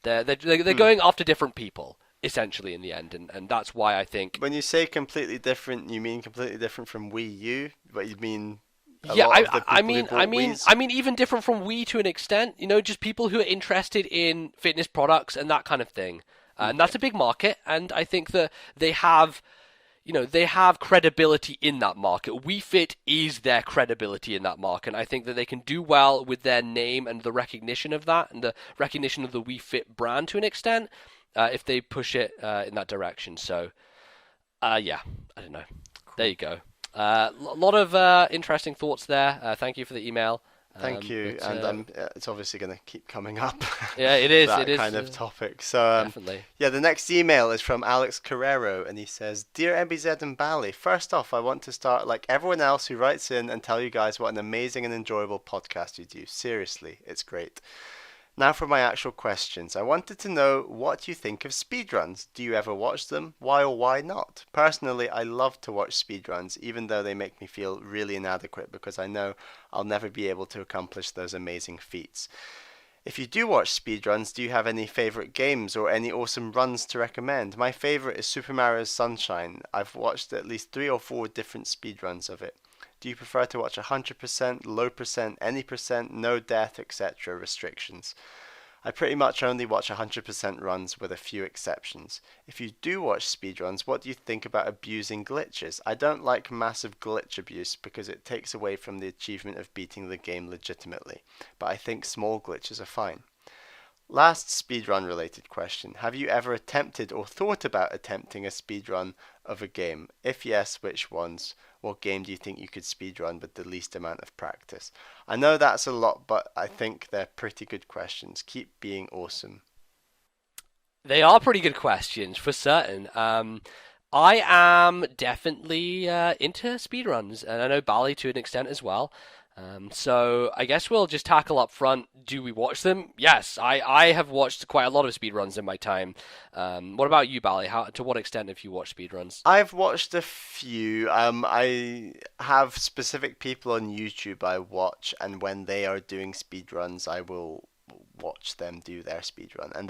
They're going after different people essentially in the end, and that's why I think. When you say completely different, you mean completely different from Wii U? But you mean? I mean, even different from Wii to an extent. Just people who are interested in fitness products and that kind of thing, and that's a big market. And I think that they have credibility in that market. Wii Fit is their credibility in that market. And I think that they can do well with their name and the recognition of that, and the recognition of the Wii Fit brand to an extent, if they push it in that direction. So, I don't know. There you go. A lot of interesting thoughts there. Thank you for the email. Thank you, and it's obviously going to keep coming up. Yeah, it is. That kind of topic. So definitely. Yeah, the next email is from Alex Carrero, and he says, "Dear NBZ and Bally, first off, I want to start like everyone else who writes in and tell you guys what an amazing and enjoyable podcast you do. Seriously, it's great. Now for my actual questions. I wanted to know what you think of speedruns. Do you ever watch them? Why or why not? Personally, I love to watch speedruns, even though they make me feel really inadequate because I know I'll never be able to accomplish those amazing feats. If you do watch speedruns, do you have any favourite games or any awesome runs to recommend? My favourite is Super Mario Sunshine. I've watched at least 3 or 4 different speedruns of it. Do you prefer to watch 100%, low percent, any percent, no death, etc. restrictions? I pretty much only watch 100% runs with a few exceptions. If you do watch speedruns, what do you think about abusing glitches? I don't like massive glitch abuse because it takes away from the achievement of beating the game legitimately, but I think small glitches are fine. Last speedrun related question. Have you ever attempted or thought about attempting a speedrun of a game? If yes, which ones? What game do you think you could speedrun with the least amount of practice? I know that's a lot, but I think they're pretty good questions. Keep being awesome. They are pretty good questions, for certain. I am definitely into speedruns, and I know Bally to an extent as well. So I guess we'll just tackle up front. Do we watch them? Yes, I have watched quite a lot of speedruns in my time. What about you, Bally? To what extent have you watched speedruns? I've watched a few. I have specific people on YouTube I watch, and when they are doing speedruns, I will watch them do their speedrun. And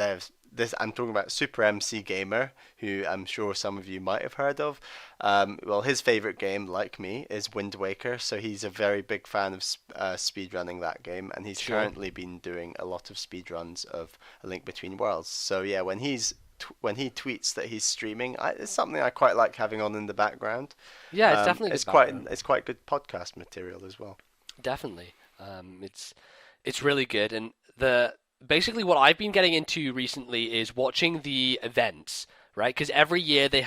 this I'm talking about Super MC Gamer, who I'm sure some of you might have heard of. Well, his favorite game, like me, is Wind Waker, so he's a very big fan of speedrunning that game, and he's currently been doing a lot of speedruns of A Link Between Worlds. So yeah, when he tweets that he's streaming, it's something I quite like having on in the background. Yeah, it's definitely it's quite good podcast material as well. Definitely. It's really good, and basically what I've been getting into recently is watching the events, right? Because every year the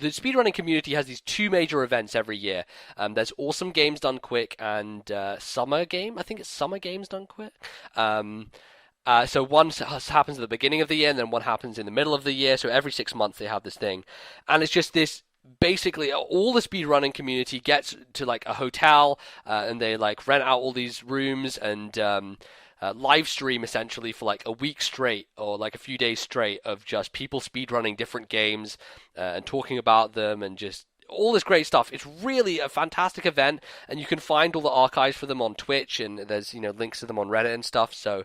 speedrunning community has these two major events every year. There's Awesome Games Done Quick and Summer Game. I think it's Summer Games Done Quick. So one happens at the beginning of the year, and then one happens in the middle of the year. So every 6 months they have this thing, and it's just this. Basically, all the speedrunning community gets to like a hotel, and they like rent out all these rooms and live stream essentially for like a week straight or like a few days straight of just people speedrunning different games and talking about them and just all this great stuff. It's really a fantastic event, and you can find all the archives for them on Twitch, and there's links to them on Reddit and stuff. So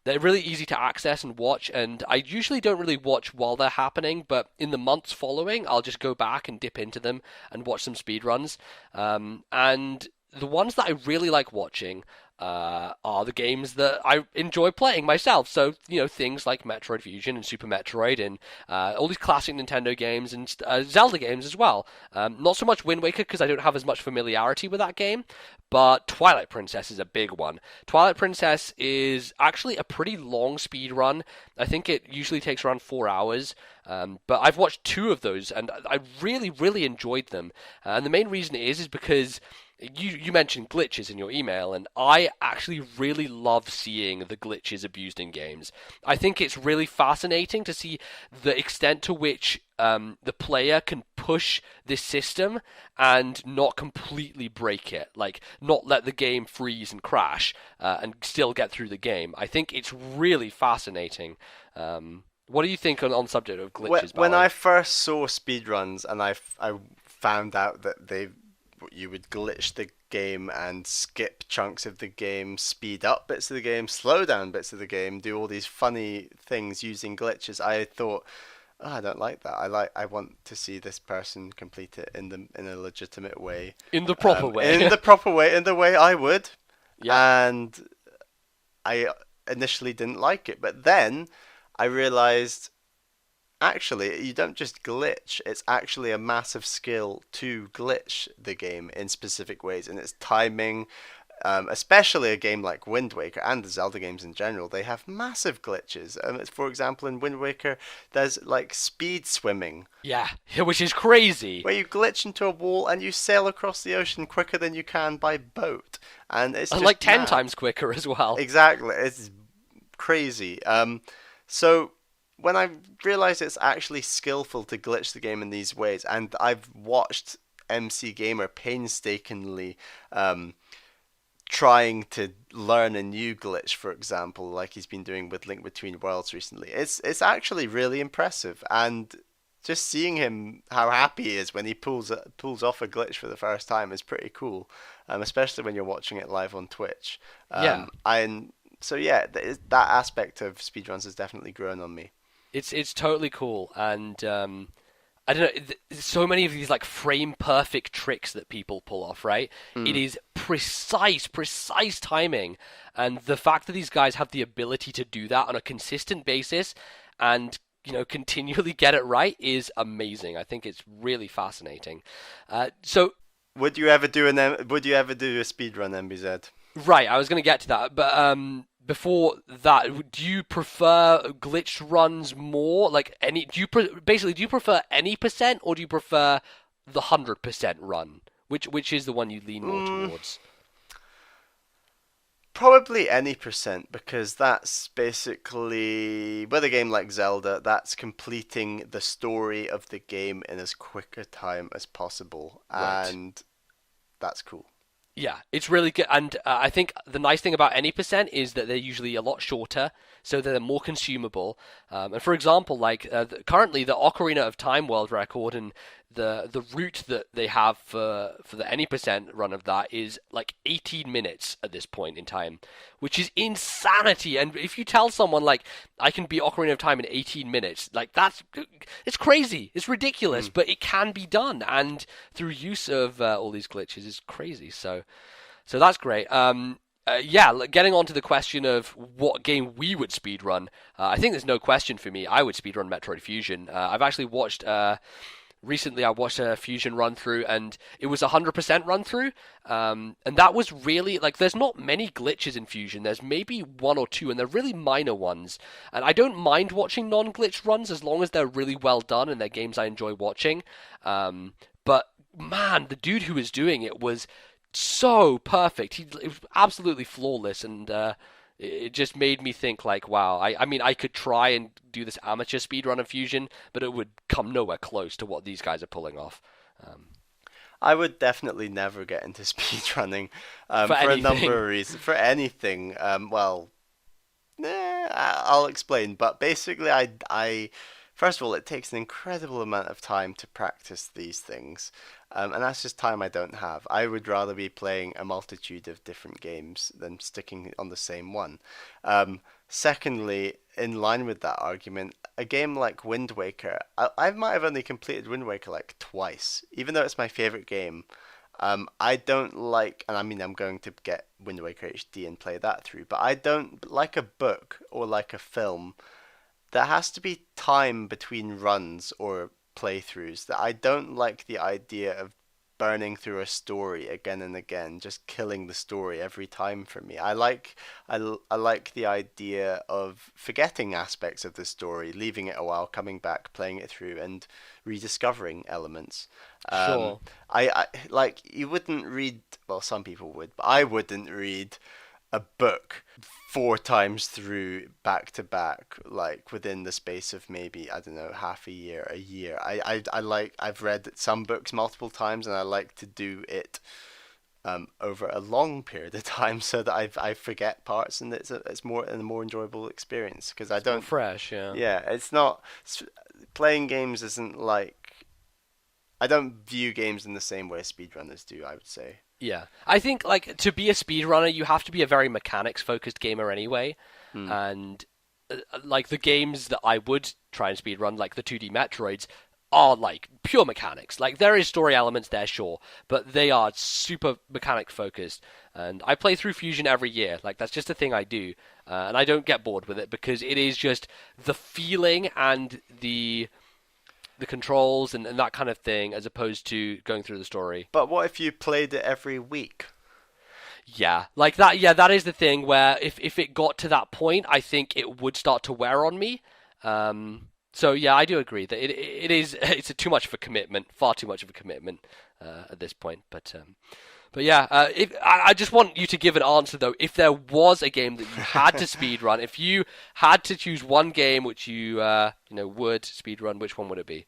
they're really easy to access and watch, and I usually don't really watch while they're happening, but in the months following, I'll just go back and dip into them and watch some speedruns. And the ones that I really like watching are the games that I enjoy playing myself. So, things like Metroid Fusion and Super Metroid and all these classic Nintendo games and Zelda games as well. Not so much Wind Waker because I don't have as much familiarity with that game, but Twilight Princess is a big one. Twilight Princess is actually a pretty long speed run. I think it usually takes around 4 hours. But I've watched 2 of those, and I really, really enjoyed them. And the main reason is because you mentioned glitches in your email, and I actually really love seeing the glitches abused in games. I think it's really fascinating to see the extent to which the player can push this system and not completely break it, like not let the game freeze and crash and still get through the game. I think it's really fascinating. What do you think on the subject of glitches? When I first saw speedruns and I found out that you would glitch the game and skip chunks of the game, speed up bits of the game, slow down bits of the game, do all these funny things using glitches, I thought, I don't like that. I want to see this person complete it in a legitimate way, in the proper way, in the proper way, in the way I would. Yeah. And I initially didn't like it, but then I realized, actually, you don't just glitch. It's actually a massive skill to glitch the game in specific ways, and it's timing. Especially a game like Wind Waker and the Zelda games in general, they have massive glitches. For example, in Wind Waker, there's like speed swimming. Yeah, which is crazy. Where you glitch into a wall and you sail across the ocean quicker than you can by boat, and it's just like 10 times quicker as well. Exactly, it's crazy. So when I realized it's actually skillful to glitch the game in these ways, and I've watched MC Gamer painstakingly trying to learn a new glitch, for example, like he's been doing with Link Between Worlds recently, it's actually really impressive. And just seeing him, how happy he is when he pulls off a glitch for the first time is pretty cool, especially when you're watching it live on Twitch. So yeah, that aspect of speedruns has definitely grown on me. It's totally cool, and I don't know, so many of these like frame perfect tricks that people pull off, right? It is precise timing, and the fact that these guys have the ability to do that on a consistent basis and continually get it right is amazing. I think it's really fascinating. So would you ever do a speedrun, NBZ? Right, I was going to get to that, but before that, do you prefer glitched runs more? Like do you prefer any percent, or do you prefer the 100% run? Which is the one you lean more towards? Probably any percent, because that's basically, with a game like Zelda, that's completing the story of the game in as quick a time as possible, right. And that's cool. Yeah, it's really good, and I think the nice thing about any percent is that they're usually a lot shorter, so they're more consumable. And for example, like currently the Ocarina of Time world record and the route that they have for the any percent run of that is like 18 minutes at this point in time, which is insanity. And if you tell someone like I can beat Ocarina of Time in 18 minutes, like it's crazy, it's ridiculous, but it can be done, and through use of all these glitches is crazy. So that's great. Getting on to the question of what game we would speedrun, I think there's no question for me. I would speedrun Metroid Fusion. I've actually watched, recently I watched a Fusion run through, and it was 100% run through. And that was really, like, there's not many glitches in Fusion. There's maybe one or two, and they're really minor ones. And I don't mind watching non-glitch runs as long as they're really well done and they're games I enjoy watching. But man, the dude who was doing it was so perfect. It was absolutely flawless, and it just made me think like, wow. I mean, I could try and do this amateur speedrun of Fusion, but it would come nowhere close to what these guys are pulling off. I would definitely never get into speedrunning for a number of reasons. For anything, I'll explain. But basically, I first of all, it takes an incredible amount of time to practice these things. And that's just time I don't have. I would rather be playing a multitude of different games than sticking on the same one. Secondly, in line with that argument, a game like Wind Waker, I might have only completed Wind Waker like twice, even though it's my favorite game. I don't like, and I mean, I'm going to get Wind Waker HD and play that through, but I don't like a book or like a film. There has to be time between runs or playthroughs. That I don't like the idea of burning through a story again and again, just killing the story every time for me. I like the idea of forgetting aspects of the story, leaving it a while, coming back, playing it through, and rediscovering elements. Sure. I like, you wouldn't read, well, some people would, but I wouldn't read a book 4 times through back to back, like within the space of maybe, I don't know, half a year, a year. I've read some books multiple times, and I like to do it over a long period of time, so that I forget parts, and it's more a more enjoyable experience, because I don't Fresh, yeah. Yeah, it's not, playing games isn't like, I don't view games in the same way speedrunners do, I would say. Yeah, I think like to be a speedrunner, you have to be a very mechanics-focused gamer anyway, and like the games that I would try and speedrun, like the 2D Metroids, are like pure mechanics. Like there is story elements there, sure, but they are super mechanic-focused. And I play through Fusion every year. Like that's just a thing I do, and I don't get bored with it because it is just the feeling and the controls and that kind of thing, as opposed to going through the story. But what if you played it every week? Yeah, like that. Yeah, that is the thing where if it got to that point, I think it would start to wear on me. So yeah, I do agree that it's too much of a commitment, far too much of a commitment at this point. But yeah, I just want you to give an answer though. If there was a game that you had to speedrun, if you had to choose one game which you would speedrun, which one would it be?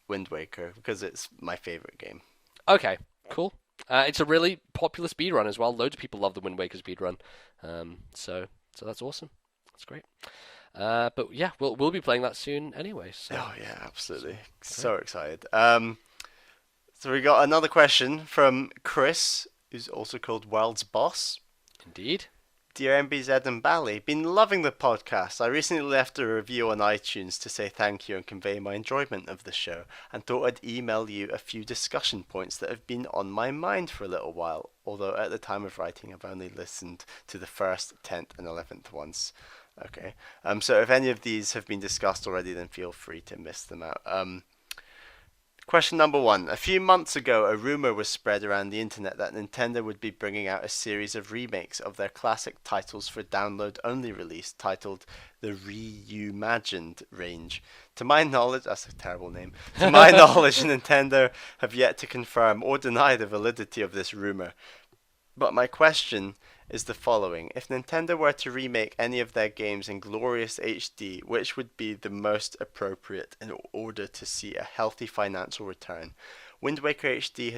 Wind Waker, because it's my favorite game. Okay, cool. It's a really popular speedrun as well. Loads of people love the Wind Waker speedrun. So that's awesome. That's great. But yeah, we'll be playing that soon anyway. So. Oh yeah, absolutely. So excited. So we got another question from Chris, who's also called World's Boss. Indeed. Dear NBZ and Bally, been loving the podcast. I recently left a review on iTunes to say thank you and convey my enjoyment of the show, and thought I'd email you a few discussion points that have been on my mind for a little while, although at the time of writing I've only listened to the first, 10th and 11th ones. Okay. So if any of these have been discussed already, then feel free to miss them out. Question number 1. A few months ago, a rumor was spread around the internet that Nintendo would be bringing out a series of remakes of their classic titles for download-only release, titled the Reimagined range. To my knowledge, that's a terrible name. To my knowledge, Nintendo have yet to confirm or deny the validity of this rumor. But my question is the following. If Nintendo were to remake any of their games in glorious HD, which would be the most appropriate in order to see a healthy financial return? Wind Waker HD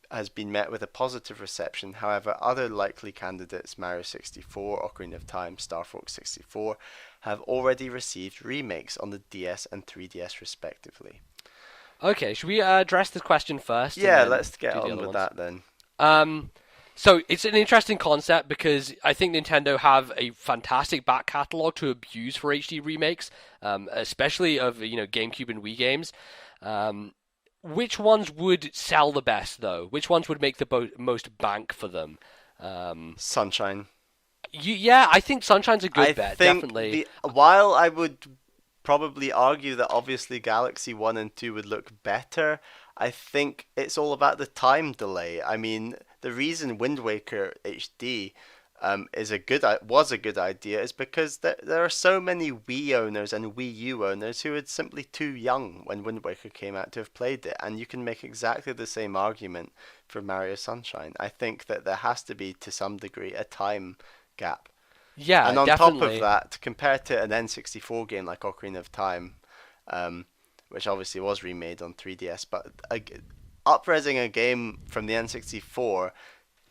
has been met with a positive reception. However, other likely candidates, Mario 64, Ocarina of Time, Star Fox 64, have already received remakes on the DS and 3DS respectively. Okay, should we address this question first? And Yeah, then let's get do the on other with ones? that then. So it's an interesting concept because I think Nintendo have a fantastic back catalog to abuse for HD remakes, especially of GameCube and Wii games. Which ones would sell the best though? Which ones would make the most bank for them? Sunshine. Yeah, I think Sunshine's a good I bet, think definitely. while I would probably argue that obviously Galaxy 1 and 2 would look better, I think it's all about the time delay. I mean, the reason Wind Waker HD was a good idea is because there are so many Wii owners and Wii U owners who were simply too young when Wind Waker came out to have played it, and you can make exactly the same argument for Mario Sunshine. I think that there has to be, to some degree, a time gap. Yeah, And on top definitely. of that, compared to an N64 game like Ocarina of Time, which obviously was remade on 3DS, but up-resing a game from the N64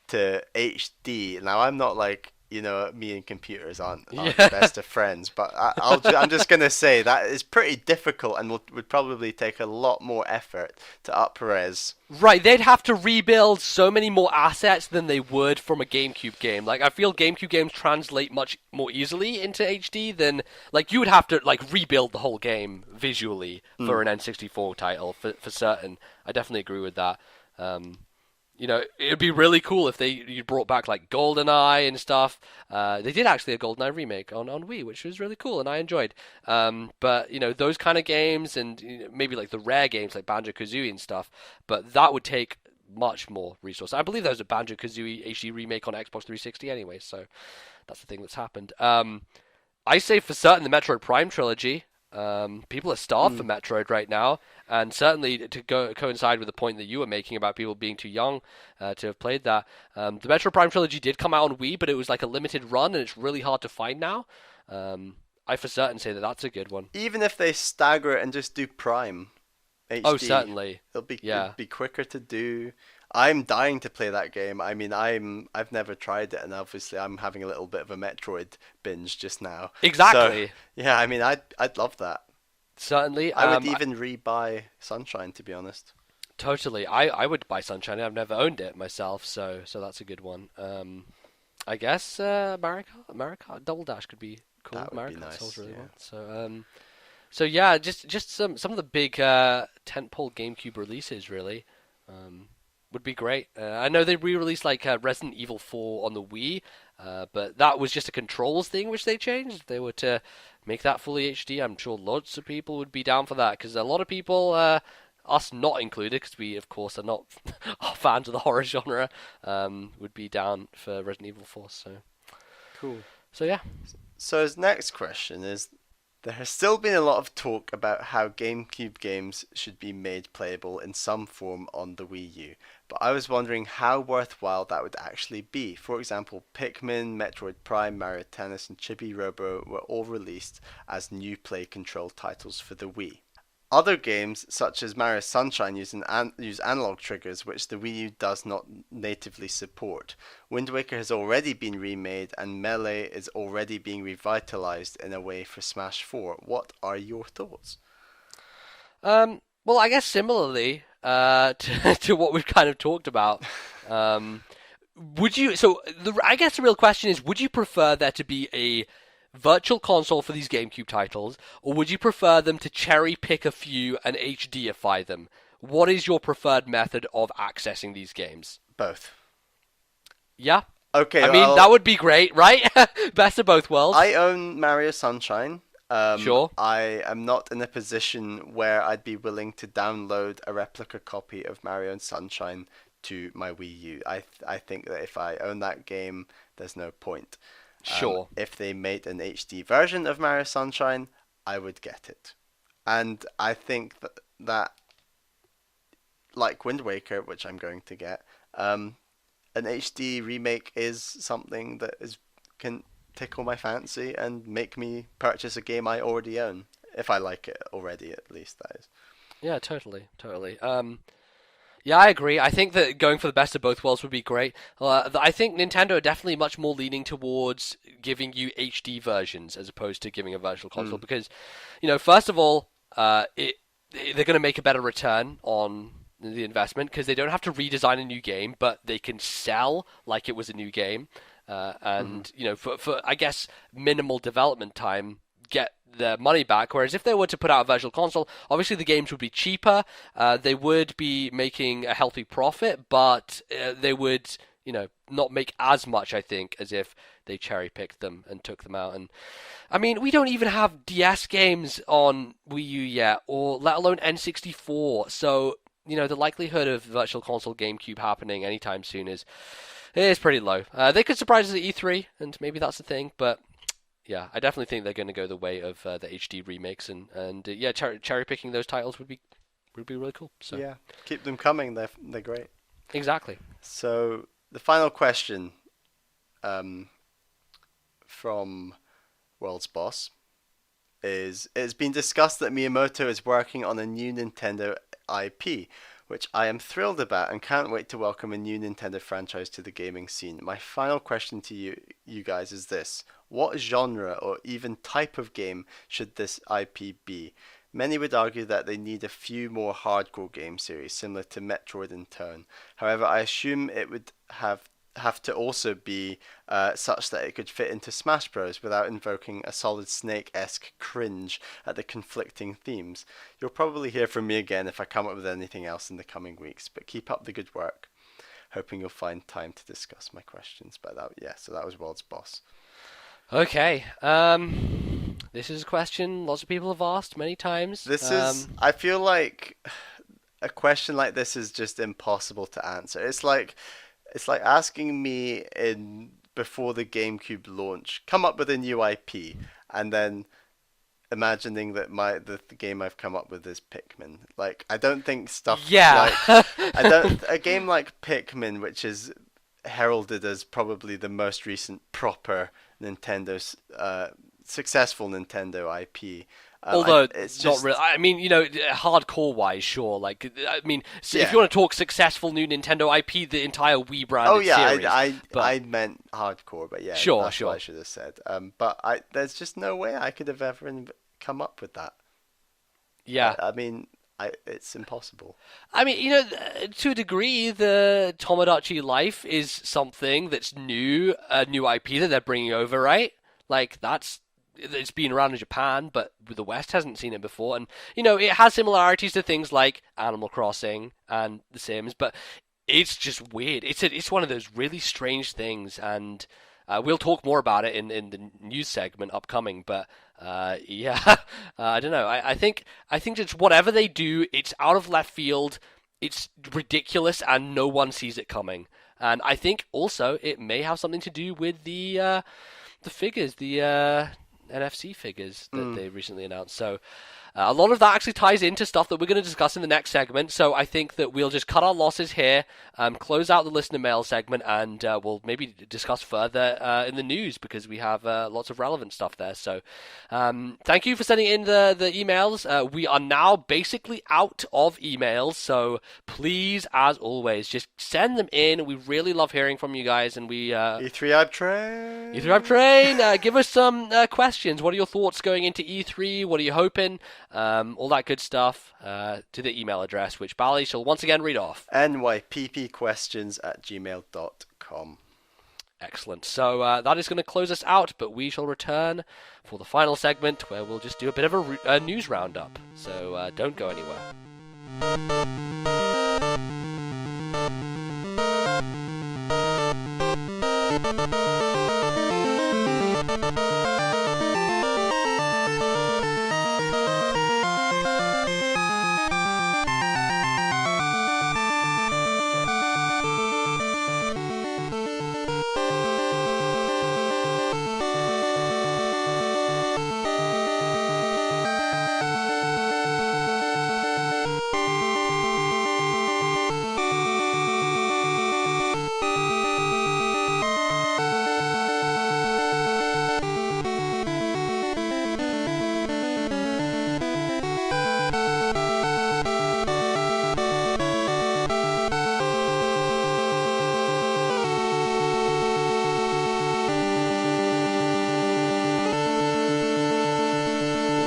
to HD. Now, I'm not like, me and computers aren't the Yeah. best of friends, but I'm just going to say that is pretty difficult and would probably take a lot more effort to up-res. Right, they'd have to rebuild so many more assets than they would from a GameCube game. Like, I feel GameCube games translate much more easily into HD than, like, you would have to, like, rebuild the whole game visually for an N64 title, for certain. I definitely agree with that. It'd be really cool if you brought back, like, GoldenEye and stuff. They did actually a GoldenEye remake on Wii, which was really cool, and I enjoyed. But, those kind of games and maybe, like, the rare games like Banjo-Kazooie and stuff, but that would take much more resources. I believe there was a Banjo-Kazooie HD remake on Xbox 360 anyway, so that's the thing that's happened. I say for certain the Metroid Prime trilogy. People are starved for Metroid right now, and certainly to coincide with the point that you were making about people being too young to have played that. The Metroid Prime trilogy did come out on Wii, but it was like a limited run, and it's really hard to find now. I for certain say that that's a good one. Even if they stagger it and just do Prime HD, Oh, certainly. Yeah. it'll be quicker to do. I'm dying to play that game. I mean, I've never tried it, and obviously I'm having a little bit of a Metroid binge just now. Exactly. So, yeah, I mean, I'd love that. Certainly. I would even rebuy Sunshine, to be honest. Totally. I would buy Sunshine. I've never owned it myself, so that's a good one. I guess Mario Kart Double Dash could be cool. That would Mario be Kart nice, sells really yeah. well. So yeah, just some of the big tentpole GameCube releases really would be great. I know they re-released like Resident Evil 4 on the Wii, but that was just a controls thing which they changed. If they were to make that fully HD, I'm sure lots of people would be down for that because a lot of people, us not included, because we of course are not fans of the horror genre, would be down for Resident Evil 4. Cool. So yeah. So his next question is, there has still been a lot of talk about how GameCube games should be made playable in some form on the Wii U, but I was wondering how worthwhile that would actually be. For example, Pikmin, Metroid Prime, Mario Tennis, and Chibi Robo were all released as new play control titles for the Wii. Other games, such as Mario Sunshine, use analog triggers, which the Wii U does not natively support. Wind Waker has already been remade, and Melee is already being revitalized in a way for Smash 4. What are your thoughts? Well, I guess similarly to what we've kind of talked about. Would you? So I guess the real question is: would you prefer there to be a virtual console for these GameCube titles, or would you prefer them to cherry pick a few and HDify them? What is your preferred method of accessing these games? Both. Yeah. Okay. I mean, that would be great, right? Best of both worlds. I own Mario Sunshine. Sure. I am not in a position where I'd be willing to download a replica copy of Mario Sunshine to my Wii U. I think that if I own that game, there's no point. Sure. If they made an HD version of Mario Sunshine, I would get it. And I think that like Wind Waker, which I'm going to get, an HD remake is something that can tickle my fancy and make me purchase a game I already own, if I like it already, at least, that is. Yeah, totally. Yeah, I agree. I think that going for the best of both worlds would be great. I think Nintendo are definitely much more leaning towards giving you HD versions as opposed to giving a virtual console because, first of all, they're going to make a better return on the investment because they don't have to redesign a new game, but they can sell like it was a new game, and for I guess minimal development time, get their money back. Whereas if they were to put out a virtual console, obviously the games would be cheaper. They would be making a healthy profit, but they would not make as much, I think, as if they cherry-picked them and took them out. And I mean, we don't even have DS games on Wii U yet, or let alone N64. So, the likelihood of Virtual Console GameCube happening anytime soon is pretty low. They could surprise us at E3, and maybe that's the thing, but yeah, I definitely think they're going to go the way of the HD remakes, and cherry-picking those titles would be really cool. So yeah, keep them coming. They're great. Exactly. So the final question from World's Boss is: it's been discussed that Miyamoto is working on a new Nintendo IP, which I am thrilled about and can't wait to welcome a new Nintendo franchise to the gaming scene. My final question to you guys is this: what genre or even type of game should this IP be? Many would argue that they need a few more hardcore game series, similar to Metroid in turn. However, I assume it would have to also be such that it could fit into Smash Bros. Without invoking a Solid Snake-esque cringe at the conflicting themes. You'll probably hear from me again if I come up with anything else in the coming weeks, but keep up the good work. Hoping you'll find time to discuss my questions. But so that was World's Boss. Okay. This is a question lots of people have asked many times. I feel like a question like this is just impossible to answer. It's like asking me before the GameCube launch, come up with a new IP, and then imagining that the game I've come up with is Pikmin. Like, I don't think stuff a game like Pikmin, which is heralded as probably the most recent proper Nintendo's successful Nintendo IP. Although it's not really. I mean, hardcore-wise, sure. Like, I mean, if you want to talk successful new Nintendo IP, the entire Wii brand. Oh yeah, series, I meant hardcore, but yeah, sure. What I should have said. But there's just no way I could have ever come up with that. Yeah. I mean, it's impossible. I mean, to a degree, the Tomodachi Life is something that's new, a new IP that they're bringing over, right? Like, it's been around in Japan, but the West hasn't seen it before. And, it has similarities to things like Animal Crossing and The Sims, but it's just weird. It's one of those really strange things, and we'll talk more about it in the news segment upcoming, but I don't know. I think just whatever they do, it's out of left field, it's ridiculous, and no one sees it coming. And I think also it may have something to do with the figures, the NFC figures that they recently announced. So a lot of that actually ties into stuff that we're going to discuss in the next segment. So I think that we'll just cut our losses here, close out the listener mail segment, and we'll maybe discuss further in the news because we have lots of relevant stuff there. So thank you for sending in the emails. We are now basically out of emails. So please, as always, just send them in. We really love hearing from you guys. And we E3 Hype Train. E3 Hype Train. Give us some questions. What are your thoughts going into E3? What are you hoping? All that good stuff to the email address, which Bally shall once again read off. NYPPQuestions@gmail.com. Excellent. So that is going to close us out, but we shall return for the final segment where we'll just do a bit of a news roundup. So don't go anywhere.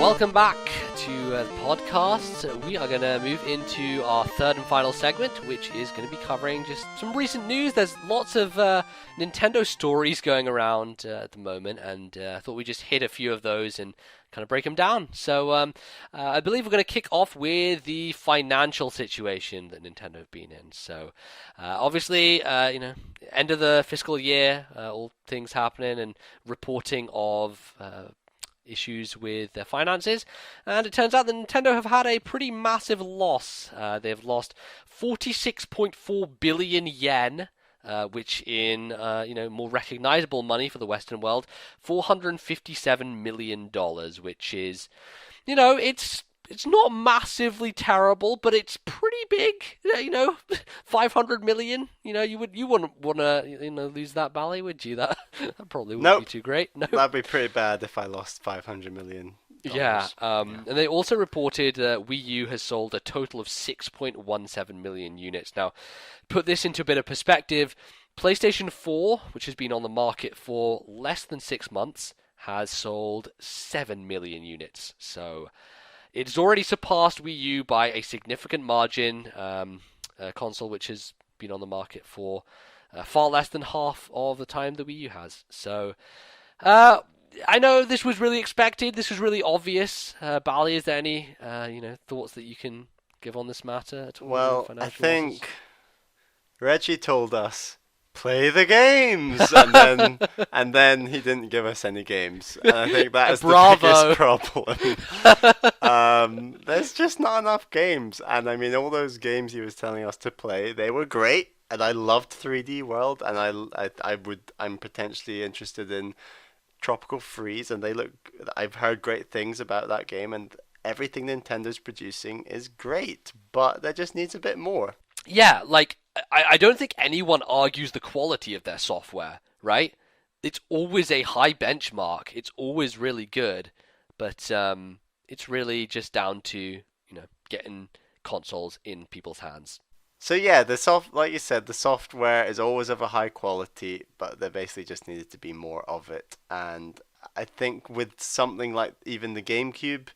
Welcome back to the podcast. We are going to move into our third and final segment, which is going to be covering just some recent news. There's lots of Nintendo stories going around at the moment, and I thought we'd just hit a few of those and kind of break them down. So I believe we're going to kick off with the financial situation that Nintendo have been in. So obviously, end of the fiscal year, all things happening and reporting of issues with their finances, and it turns out that Nintendo have had a pretty massive loss. They've lost 46.4 billion yen, which in more recognizable money for the Western world, $457 million, which is, it's not massively terrible, but it's pretty big. 500 million. You wouldn't want to lose that, Bally, would you? That probably wouldn't be too great. No, that'd be pretty bad if I lost 500 million. Yeah, and they also reported that Wii U has sold a total of 6.17 million units. Now, put this into a bit of perspective. PlayStation 4, which has been on the market for less than 6 months, has sold 7 million units. So it's already surpassed Wii U by a significant margin, a console which has been on the market for far less than half of the time the Wii U has. So I know this was really expected. This was really obvious. Bally, is there any thoughts that you can give on this matter at all? Well, I think Reggie told us, play the games, and then he didn't give us any games, and I think that is the biggest problem. There's just not enough games, and I mean all those games he was telling us to play, they were great, and I loved 3D World, and I'm potentially interested in Tropical Freeze, and I've heard great things about that game, and everything Nintendo's producing is great, but there just needs a bit more. Yeah, I don't think anyone argues the quality of their software, right? It's always a high benchmark. It's always really good, but it's really just down to getting consoles in people's hands. So yeah, like you said, the software is always of a high quality, but there basically just needed to be more of it. And I think with something like even the GameCube,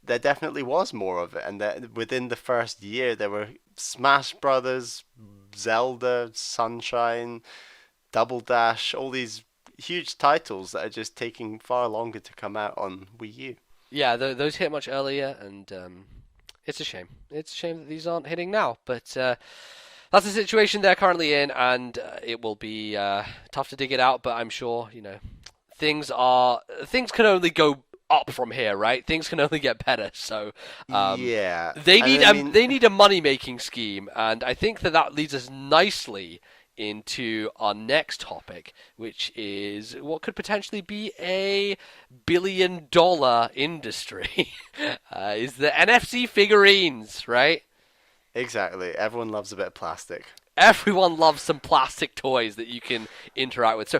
there definitely was more of it, and that within the first year there were Smash Brothers, Zelda, Sunshine, Double Dash, all these huge titles that are just taking far longer to come out on Wii U. Yeah, those hit much earlier, and it's a shame. It's a shame that these aren't hitting now, but that's the situation they're currently in, and it will be tough to dig it out. But I'm sure things can only go up from here, right? Things can only get better. So yeah, they need a money-making scheme, and I think that leads us nicely into our next topic, which is what could potentially be a billion-dollar industry. Is the NFC figurines, right? Exactly. Everyone loves a bit of plastic. Everyone loves some plastic toys that you can interact with. So,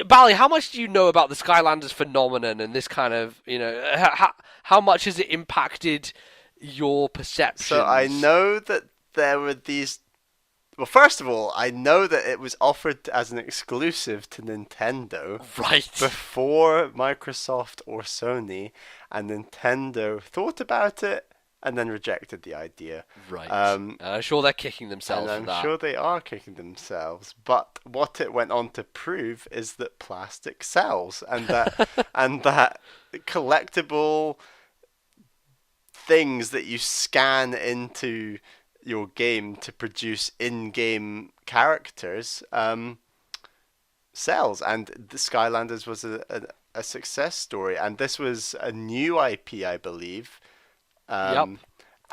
Bally, how much do you know about the Skylanders phenomenon and this kind of, how much has it impacted your perception? So I know that there were these. Well, first of all, I know that it was offered as an exclusive to Nintendo, right, before Microsoft or Sony, and Nintendo thought about it and then rejected the idea. Right. I'm sure they're kicking themselves for that. I'm sure they are kicking themselves. But what it went on to prove is that plastic sells, and that and that collectible things that you scan into your game to produce in-game characters sells, and the Skylanders was a success story, and this was a new IP, I believe. Yep.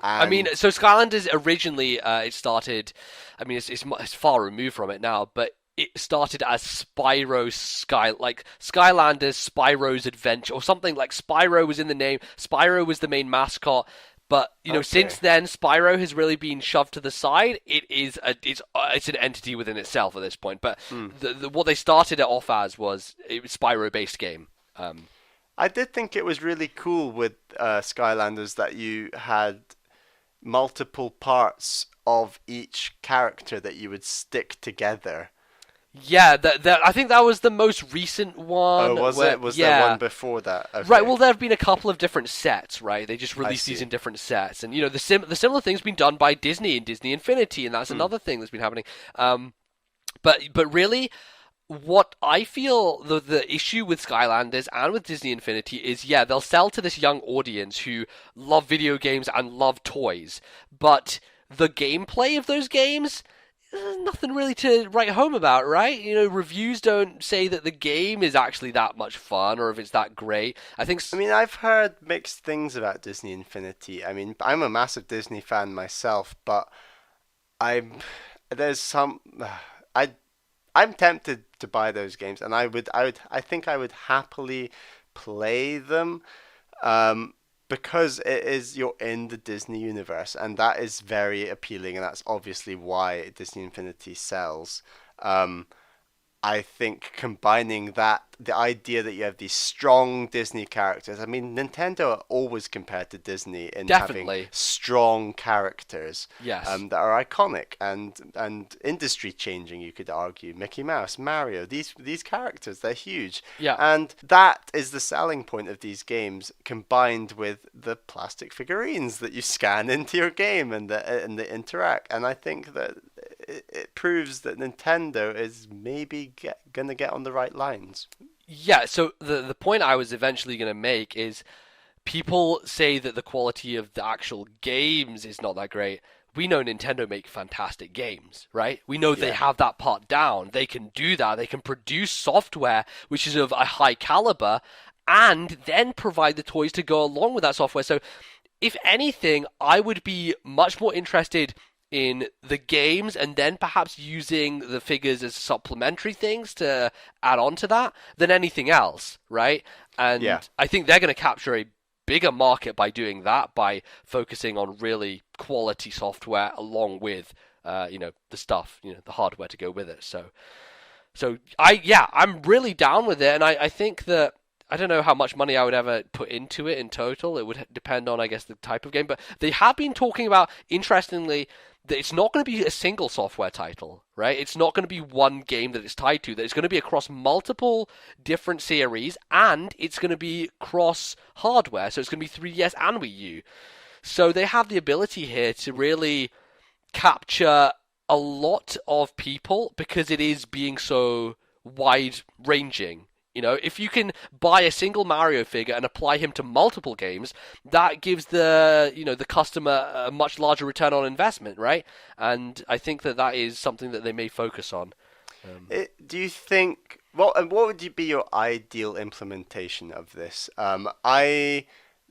I mean, so Skylanders originally it started. I mean, it's far removed from it now, but it started as Spyro's Skylanders, Spyro's Adventure, or something like Spyro was in the name. Spyro was the main mascot. But since then, Spyro has really been shoved to the side. It's an entity within itself at this point. But what they started it off as was a Spyro-based game. I did think it was really cool with Skylanders that you had multiple parts of each character that you would stick together. Yeah, I think that was the most recent one. Oh, was where, it? Was yeah. there one before that? Okay. Right, well, there have been a couple of different sets, right? They just released see. these in different sets, and the similar thing's been done by Disney in Disney Infinity, and that's another thing that's been happening. But really, what I feel the issue with Skylanders and with Disney Infinity is, yeah, they'll sell to this young audience who love video games and love toys, but the gameplay of those games, there's nothing really to write home about, right? Reviews don't say that the game is actually that much fun or if it's that great. I mean, I've heard mixed things about Disney Infinity. I mean, I'm a massive Disney fan myself, but I'm there's some I'm tempted to buy those games, and I think I would happily play them, because you're in the Disney universe, and that is very appealing, and that's obviously why Disney Infinity sells. I think combining the idea that you have these strong Disney characters. I mean, Nintendo are always compared to Disney in Definitely. having strong characters, Yes. that are iconic and industry changing. You could argue Mickey Mouse, Mario. These characters, they're huge. Yeah. And that is the selling point of these games, combined with the plastic figurines that you scan into your game and they interact. And I think that it proves that Nintendo is maybe gonna get on the right lines. Yeah, so the point I was eventually going to make is people say that the quality of the actual games is not that great. We know Nintendo make fantastic games, right? We know they have that part down. They can do that. They can produce software which is of a high caliber and then provide the toys to go along with that software. So if anything, I would be much more interested in the games and then perhaps using the figures as supplementary things to add on to that than anything else, right? And I think they're going to capture a bigger market by doing that, by focusing on really quality software along with the stuff, the hardware to go with it. So I'm really down with it, and I think that I don't know how much money I would ever put into it in total. It would depend on, I guess, the type of game. But they have been talking about, interestingly, that it's not going to be a single software title, right? It's not going to be one game that it's tied to. That it's going to be across multiple different series, and it's going to be cross hardware. So it's going to be 3DS and Wii U. So they have the ability here to really capture a lot of people because it is being so wide-ranging. If you can buy a single Mario figure and apply him to multiple games, that gives the customer a much larger return on investment, right? And I think that is something that they may focus on. Do you think what would be your ideal implementation of this?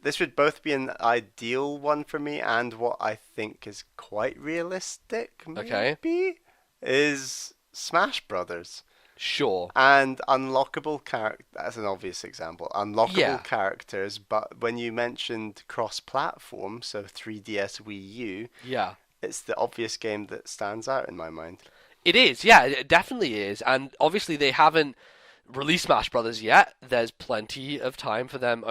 This would both be an ideal one for me, and what I think is quite realistic, maybe, is Smash Brothers. Sure. And unlockable characters, that's an obvious example. Unlockable characters, but when you mentioned cross-platform, so 3DS, Wii U, it's the obvious game that stands out in my mind. It is, yeah, it definitely is. And obviously they haven't released Smash Brothers yet. There's plenty of time for them.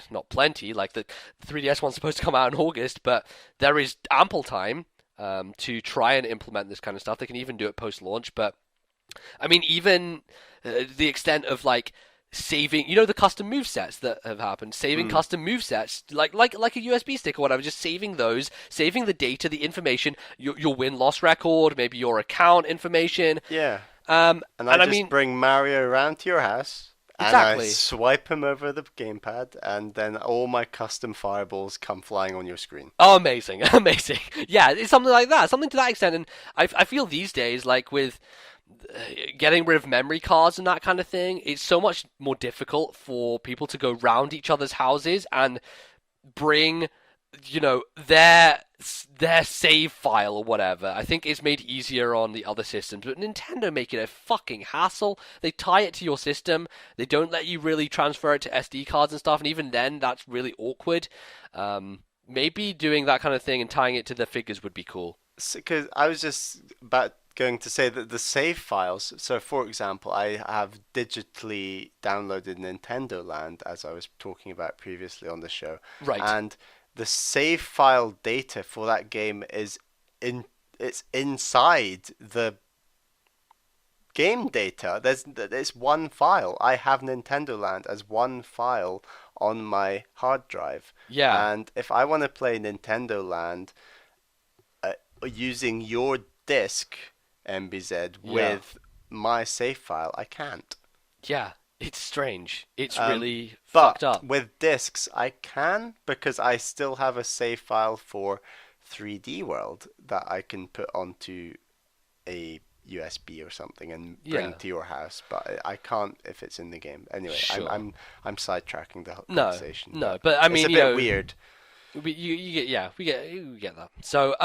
Not plenty, like the 3DS one's supposed to come out in August, but there is ample time to try and implement this kind of stuff. They can even do it post-launch, but I mean, even the extent of like saving, the custom movesets that have happened, saving custom movesets, like a USB stick or whatever, just saving those, saving the data, the information, your win-loss record, maybe your account information. Yeah. And I just bring Mario around to your house. Exactly. And I swipe him over the gamepad, and then all my custom fireballs come flying on your screen. Oh, amazing. Amazing. Yeah, it's something like that, something to that extent. And I feel these days, like with getting rid of memory cards and that kind of thing, it's so much more difficult for people to go round each other's houses and bring their save file or whatever. I think it's made easier on the other systems, but Nintendo make it a fucking hassle. They tie it to your system. They don't let you really transfer it to SD cards and stuff, and even then that's really awkward. Maybe doing that kind of thing and tying it to the figures would be cool. Because I was just going to say that the save files, so for example, I have digitally downloaded Nintendo Land, as I was talking about previously on the show. Right. And the save file data for that game it's inside the game data. There's one file. I have Nintendo Land as one file on my hard drive. Yeah. And if I want to play Nintendo Land using your disk, NBZ, with my save file, I can't. Yeah. It's strange. It's really fucked up. But with discs, I can, because I still have a save file for 3D World that I can put onto a USB or something and bring to your house. But I can't if it's in the game. Anyway, Sure. I'm sidetracking the conversation. No, but I mean, it's a bit weird. We get that. So,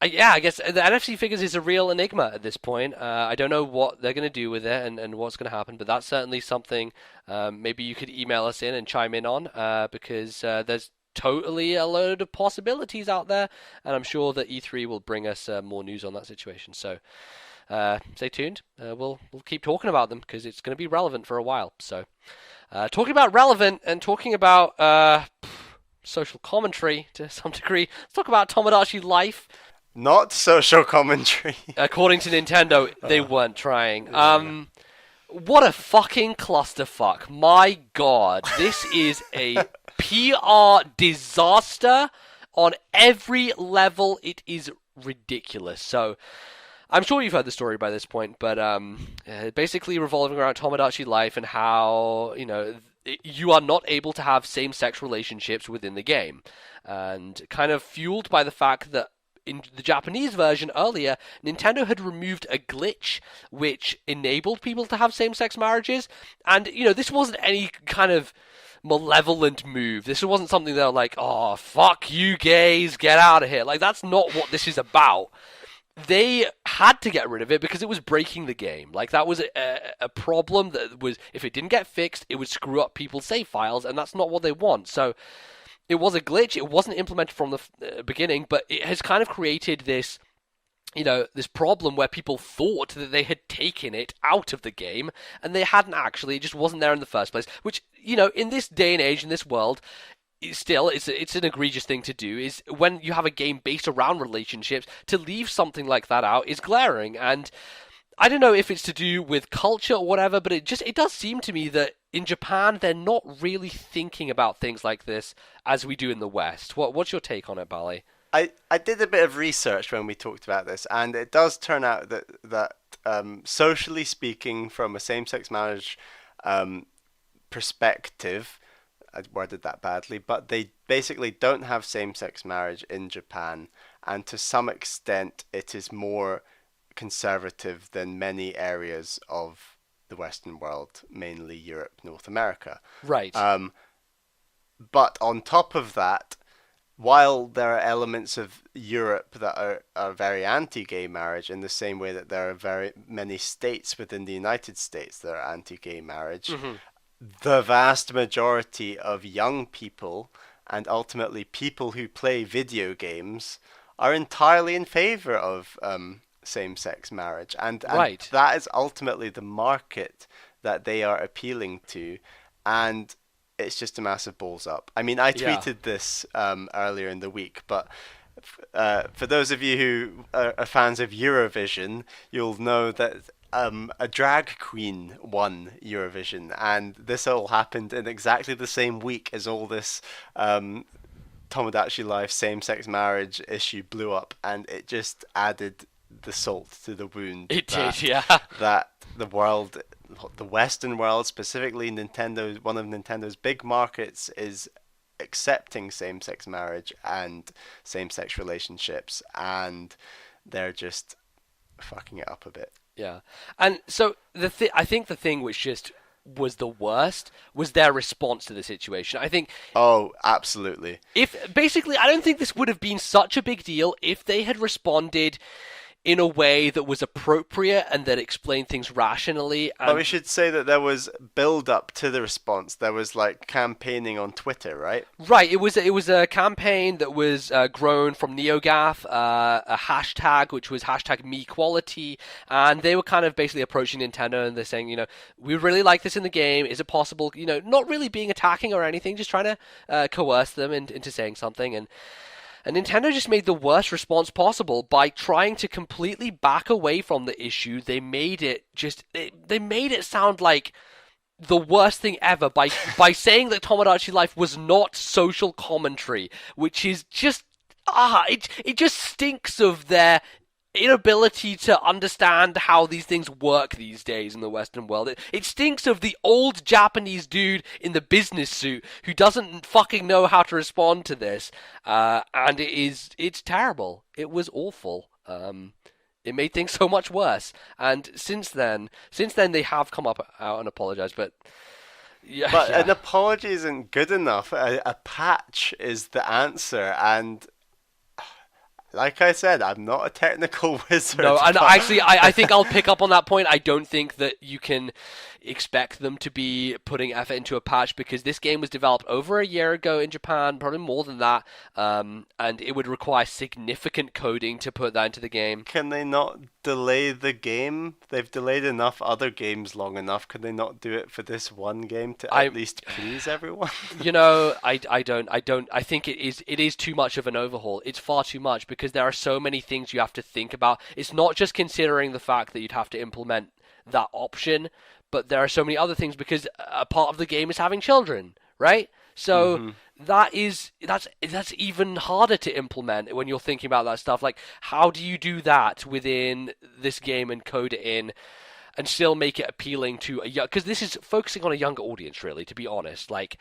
I guess the NFC figures is a real enigma at this point. I don't know what they're going to do with it and what's going to happen, but that's certainly something maybe you could email us in and chime in on, because there's totally a load of possibilities out there, and I'm sure that E3 will bring us more news on that situation. So stay tuned. We'll keep talking about them because it's going to be relevant for a while. So talking about relevant and talking about social commentary to some degree, let's talk about Tomodachi Life. Not social commentary. According to Nintendo, they weren't trying. What a fucking clusterfuck. My God. This is a PR disaster on every level. It is ridiculous. So, I'm sure you've heard the story by this point, but basically revolving around Tomodachi Life and how, you are not able to have same-sex relationships within the game. And kind of fueled by the fact that in the Japanese version earlier, Nintendo had removed a glitch which enabled people to have same-sex marriages. And, this wasn't any kind of malevolent move. This wasn't something that were like, oh, fuck you gays, get out of here. Like, that's not what this is about. They had to get rid of it because it was breaking the game. Like, that was a problem that was, if it didn't get fixed, it would screw up people's save files, and that's not what they want. So it was a glitch. It wasn't implemented from the beginning, but it has kind of created this, this problem where people thought that they had taken it out of the game, and they hadn't actually. It just wasn't there in the first place, which, in this day and age, in this world, still, it's an egregious thing to do. Is when you have a game based around relationships, to leave something like that out is glaring. And I don't know if it's to do with culture or whatever, but it does seem to me that in Japan they're not really thinking about things like this as we do in the West. What's your take on it, Bally? I did a bit of research when we talked about this, and it does turn out that socially speaking, from a same-sex marriage perspective, I worded that badly, but they basically don't have same-sex marriage in Japan, and to some extent it is more conservative than many areas of the Western world, mainly Europe, North America. Right. But on top of that, while there are elements of Europe that are very anti-gay marriage, in the same way that there are very many states within the United States that are anti-gay marriage, the vast majority of young people, and ultimately people who play video games, are entirely in favor of same-sex marriage, and that is ultimately the market that they are appealing to, and it's just a massive balls up. I mean, I tweeted this earlier in the week, but for those of you who are fans of Eurovision, you'll know that a drag queen won Eurovision, and this all happened in exactly the same week as all this Tomodachi Life same-sex marriage issue blew up, and it just added the salt to the wound. It did, yeah. That the world, the Western world, specifically Nintendo, one of Nintendo's big markets, is accepting same-sex marriage and same-sex relationships, and they're just fucking it up a bit. Yeah, and so I think the thing which just was the worst was their response to the situation. I think. Oh, absolutely. I don't think this would have been such a big deal if they had responded in a way that was appropriate and that explained things rationally. But we should say that there was build-up to the response. There was like campaigning on Twitter, right? Right. It was a campaign that was grown from NeoGAF, a hashtag which was hashtag #MeQuality, and they were kind of basically approaching Nintendo and they're saying, we really like this in the game. Is it possible? Not really being attacking or anything, just trying to coerce them into saying something. And And Nintendo just made the worst response possible by trying to completely back away from the issue. They made it they made it sound like the worst thing ever by saying that Tomodachi Life was not social commentary, which is just it just stinks of their inability to understand how these things work these days in the Western world. It stinks of the old Japanese dude in the business suit who doesn't fucking know how to respond to this. And it's terrible. It was awful. It made things so much worse. And since then they have come out and apologized, but yeah. But an apology isn't good enough. A patch is the answer, and like I said, I'm not a technical wizard. No, and actually, I think I'll pick up on that point. I don't think that you can expect them to be putting effort into a patch because this game was developed over a year ago in Japan, probably more than that, and it would require significant coding to put that into the game. Can they not delay the game? They've delayed enough other games long enough. Can they not do it for this one game to at least please everyone? You know, I don't. I think it is too much of an overhaul. It's far too much because there are so many things you have to think about. It's not just considering the fact that you'd have to implement that option, but there are so many other things because a part of the game is having children, right? So that's even harder to implement when you're thinking about that stuff. Like, how do you do that within this game and code it in and still make it appealing to a young? Because this is focusing on a younger audience, really. To be honest, like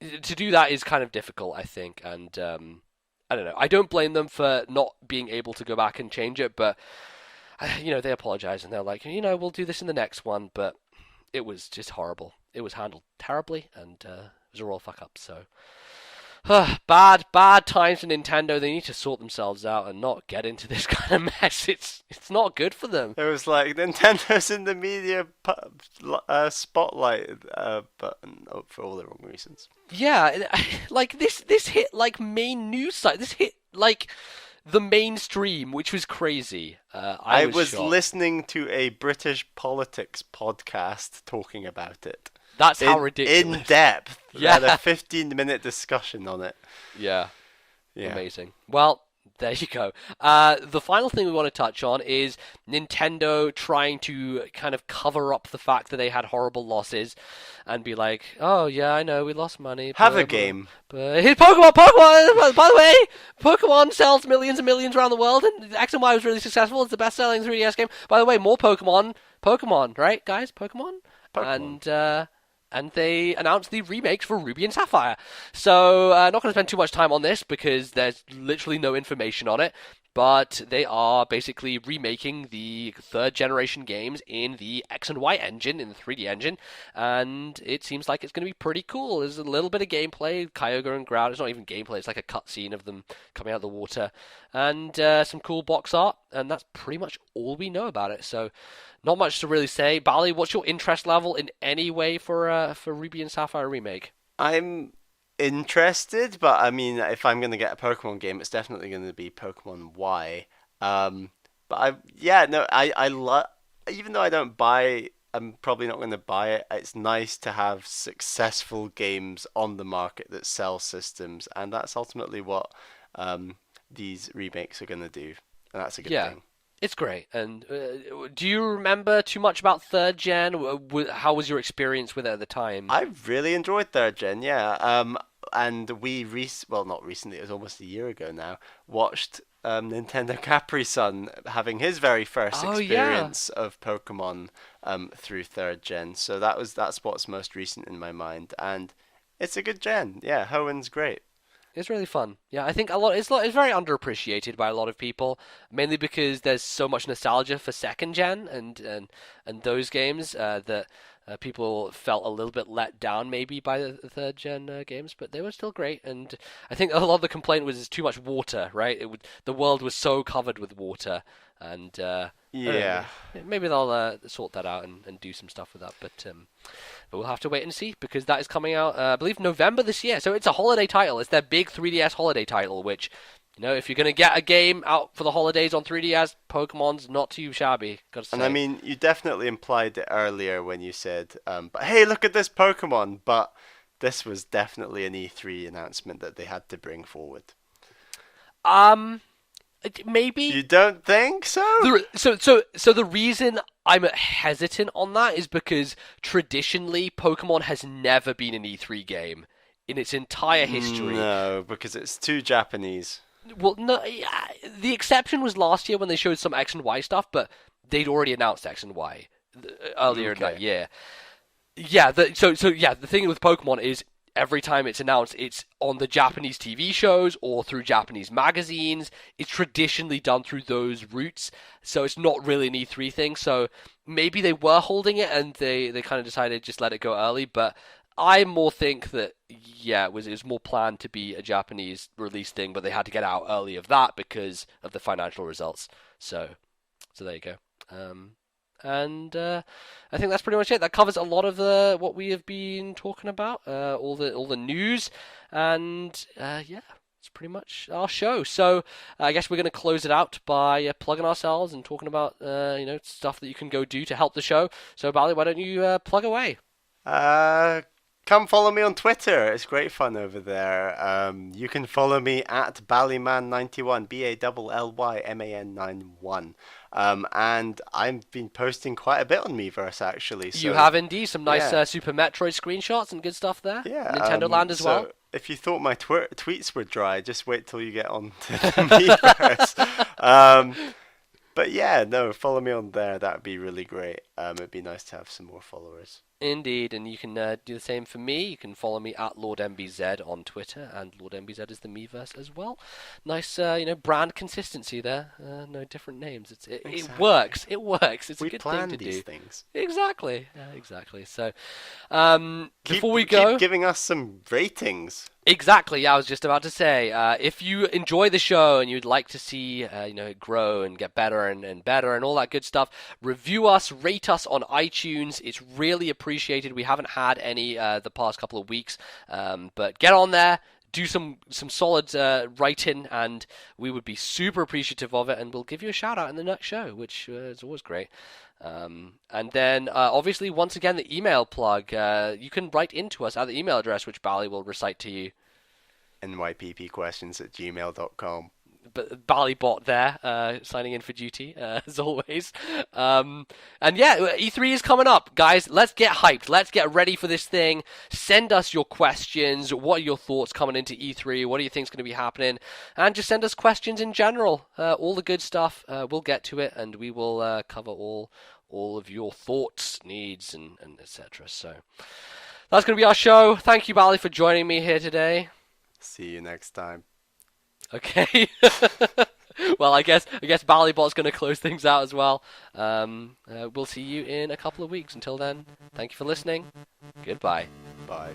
to do that is kind of difficult, I think, and I don't know. I don't blame them for not being able to go back and change it, but they apologize and they're like, we'll do this in the next one, but it was just horrible. It was handled terribly, and it was a royal fuck up. So, bad times for Nintendo. They need to sort themselves out and not get into this kind of mess. It's not good for them. It was like Nintendo's in the media spotlight, but for all the wrong reasons. Yeah, like this hit like main news site. This hit like the mainstream, which was crazy. I was shocked. Listening to a British politics podcast talking about it. That's how ridiculous. In depth. Yeah. They had a 15-minute discussion on it. Yeah. Amazing. Well, there you go. The final thing we want to touch on is Nintendo trying to kind of cover up the fact that they had horrible losses and be like, oh, yeah, I know, we lost money. Have a game. But Pokemon, by the way, Pokemon sells millions and millions around the world, and X and Y was really successful. It's the best-selling 3DS game. By the way, more Pokemon, right, guys? Pokemon. And they announced the remakes for Ruby and Sapphire. So, not going to spend too much time on this because there's literally no information on it. But they are basically remaking the third-generation games in the X and Y engine, in the 3D engine. And it seems like it's going to be pretty cool. There's a little bit of gameplay, Kyogre and Groudon. It's not even gameplay, it's like a cutscene of them coming out of the water. And some cool box art. And that's pretty much all we know about it. So, not much to really say. Bally, what's your interest level in any way for Ruby and Sapphire remake? I'm interested, but I mean, if I'm going to get a Pokemon game, it's definitely going to be Pokemon Y. But even though I don't buy, I'm probably not going to buy it. It's nice to have successful games on the market that sell systems, and that's ultimately what these remakes are going to do, and that's a good thing. It's great. And do you remember too much about third gen? How was your experience with it at the time? I really enjoyed third gen, yeah. And we not recently, it was almost a year ago now, watched Nintendo Capri-Sun having his very first experience of Pokemon through third gen. So that's what's most recent in my mind, and it's a good gen. Yeah, Hoenn great. It's really fun. Yeah, I think it's very underappreciated by a lot of people, mainly because there's so much nostalgia for second gen and those games that people felt a little bit let down maybe by the third gen games, but they were still great. And I think a lot of the complaint was too much water, right? The world was so covered with water, and maybe they'll sort that out and do some stuff with that, but we'll have to wait and see, because that is coming out, I believe, November this year. So it's a holiday title. It's their big 3DS holiday title, which, if you're going to get a game out for the holidays on 3DS, Pokemon's not too shabby, gotta say. And I mean, you definitely implied it earlier when you said, but hey, look at this Pokemon, but this was definitely an E3 announcement that they had to bring forward. Maybe. You don't think so? So the reason I'm hesitant on that is because traditionally Pokemon has never been an E3 game in its entire history. No, because it's too Japanese. Well, no, yeah, the exception was last year when they showed some X and Y stuff, but they'd already announced X and Y earlier in that year. Yeah, the thing with Pokemon is every time it's announced, it's on the Japanese TV shows or through Japanese magazines. It's traditionally done through those routes, so it's not really an E3 thing. So maybe they were holding it and they kind of decided just let it go early, but I more think that, it was more planned to be a Japanese release thing, but they had to get out early of that because of the financial results. So there you go. I think that's pretty much it. That covers a lot of what we have been talking about, all the news, and it's pretty much our show. So I guess we're going to close it out by plugging ourselves and talking about stuff that you can go do to help the show. So Bally, why don't you plug away? Come follow me on Twitter. It's great fun over there. You can follow me at Ballyman91, BALLYMAN91. And I've been posting quite a bit on Miiverse, actually. So, you have indeed some nice Super Metroid screenshots and good stuff there. Yeah, Nintendo Land as well. If you thought my tweets were dry, just wait till you get on to Miiverse. But yeah, no, follow me on there. That would be really great. It'd be nice to have some more followers. Indeed, and you can do the same for me. You can follow me at Lordnbz on Twitter, and Lordnbz is the Miiverse as well. Nice, brand consistency there. No different names. It works. It works. It's a good thing to do. We plan these things. Exactly. So, before we go, keep giving us some ratings. Exactly. Yeah, I was just about to say, if you enjoy the show and you'd like to see, it grow and get better and better and all that good stuff, review us, rate us on iTunes. It's really appreciated. We haven't had any the past couple of weeks, but get on there, do some solid writing, and we would be super appreciative of it, and we'll give you a shout out in the next show, which is always great. And then, obviously, once again, the email plug. You can write into us at the email address, which Bally will recite to you. NYPPQuestions@gmail.com. But Ballybot there, signing in for duty, as always. And yeah, E3 is coming up. Guys, let's get hyped. Let's get ready for this thing. Send us your questions. What are your thoughts coming into E3? What do you think is going to be happening? And just send us questions in general. All the good stuff. We'll get to it, and we will cover all of your thoughts, needs, and etc. So that's going to be our show. Thank you, Bally, for joining me here today. See you next time. Okay. Well, I guess Ballybot's going to close things out as well. We'll see you in a couple of weeks. Until then, thank you for listening. Goodbye. Bye.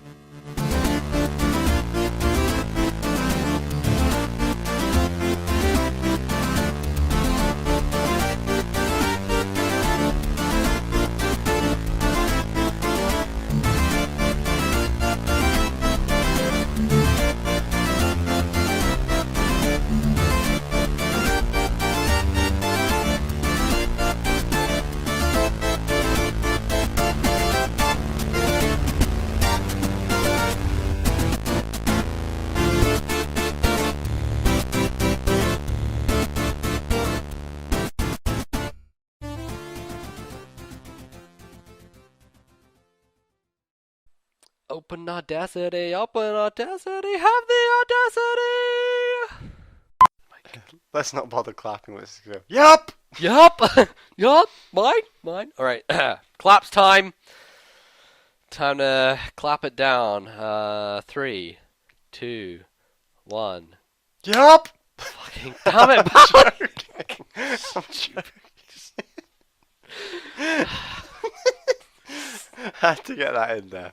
Open audacity, have the audacity! Let's not bother clapping. Let's go. Yup! Yup! Mine? Alright, claps time. Time to clap it down. 3, 2, 1. Yup! Fucking damn it, I'm joking. I had to get that in there.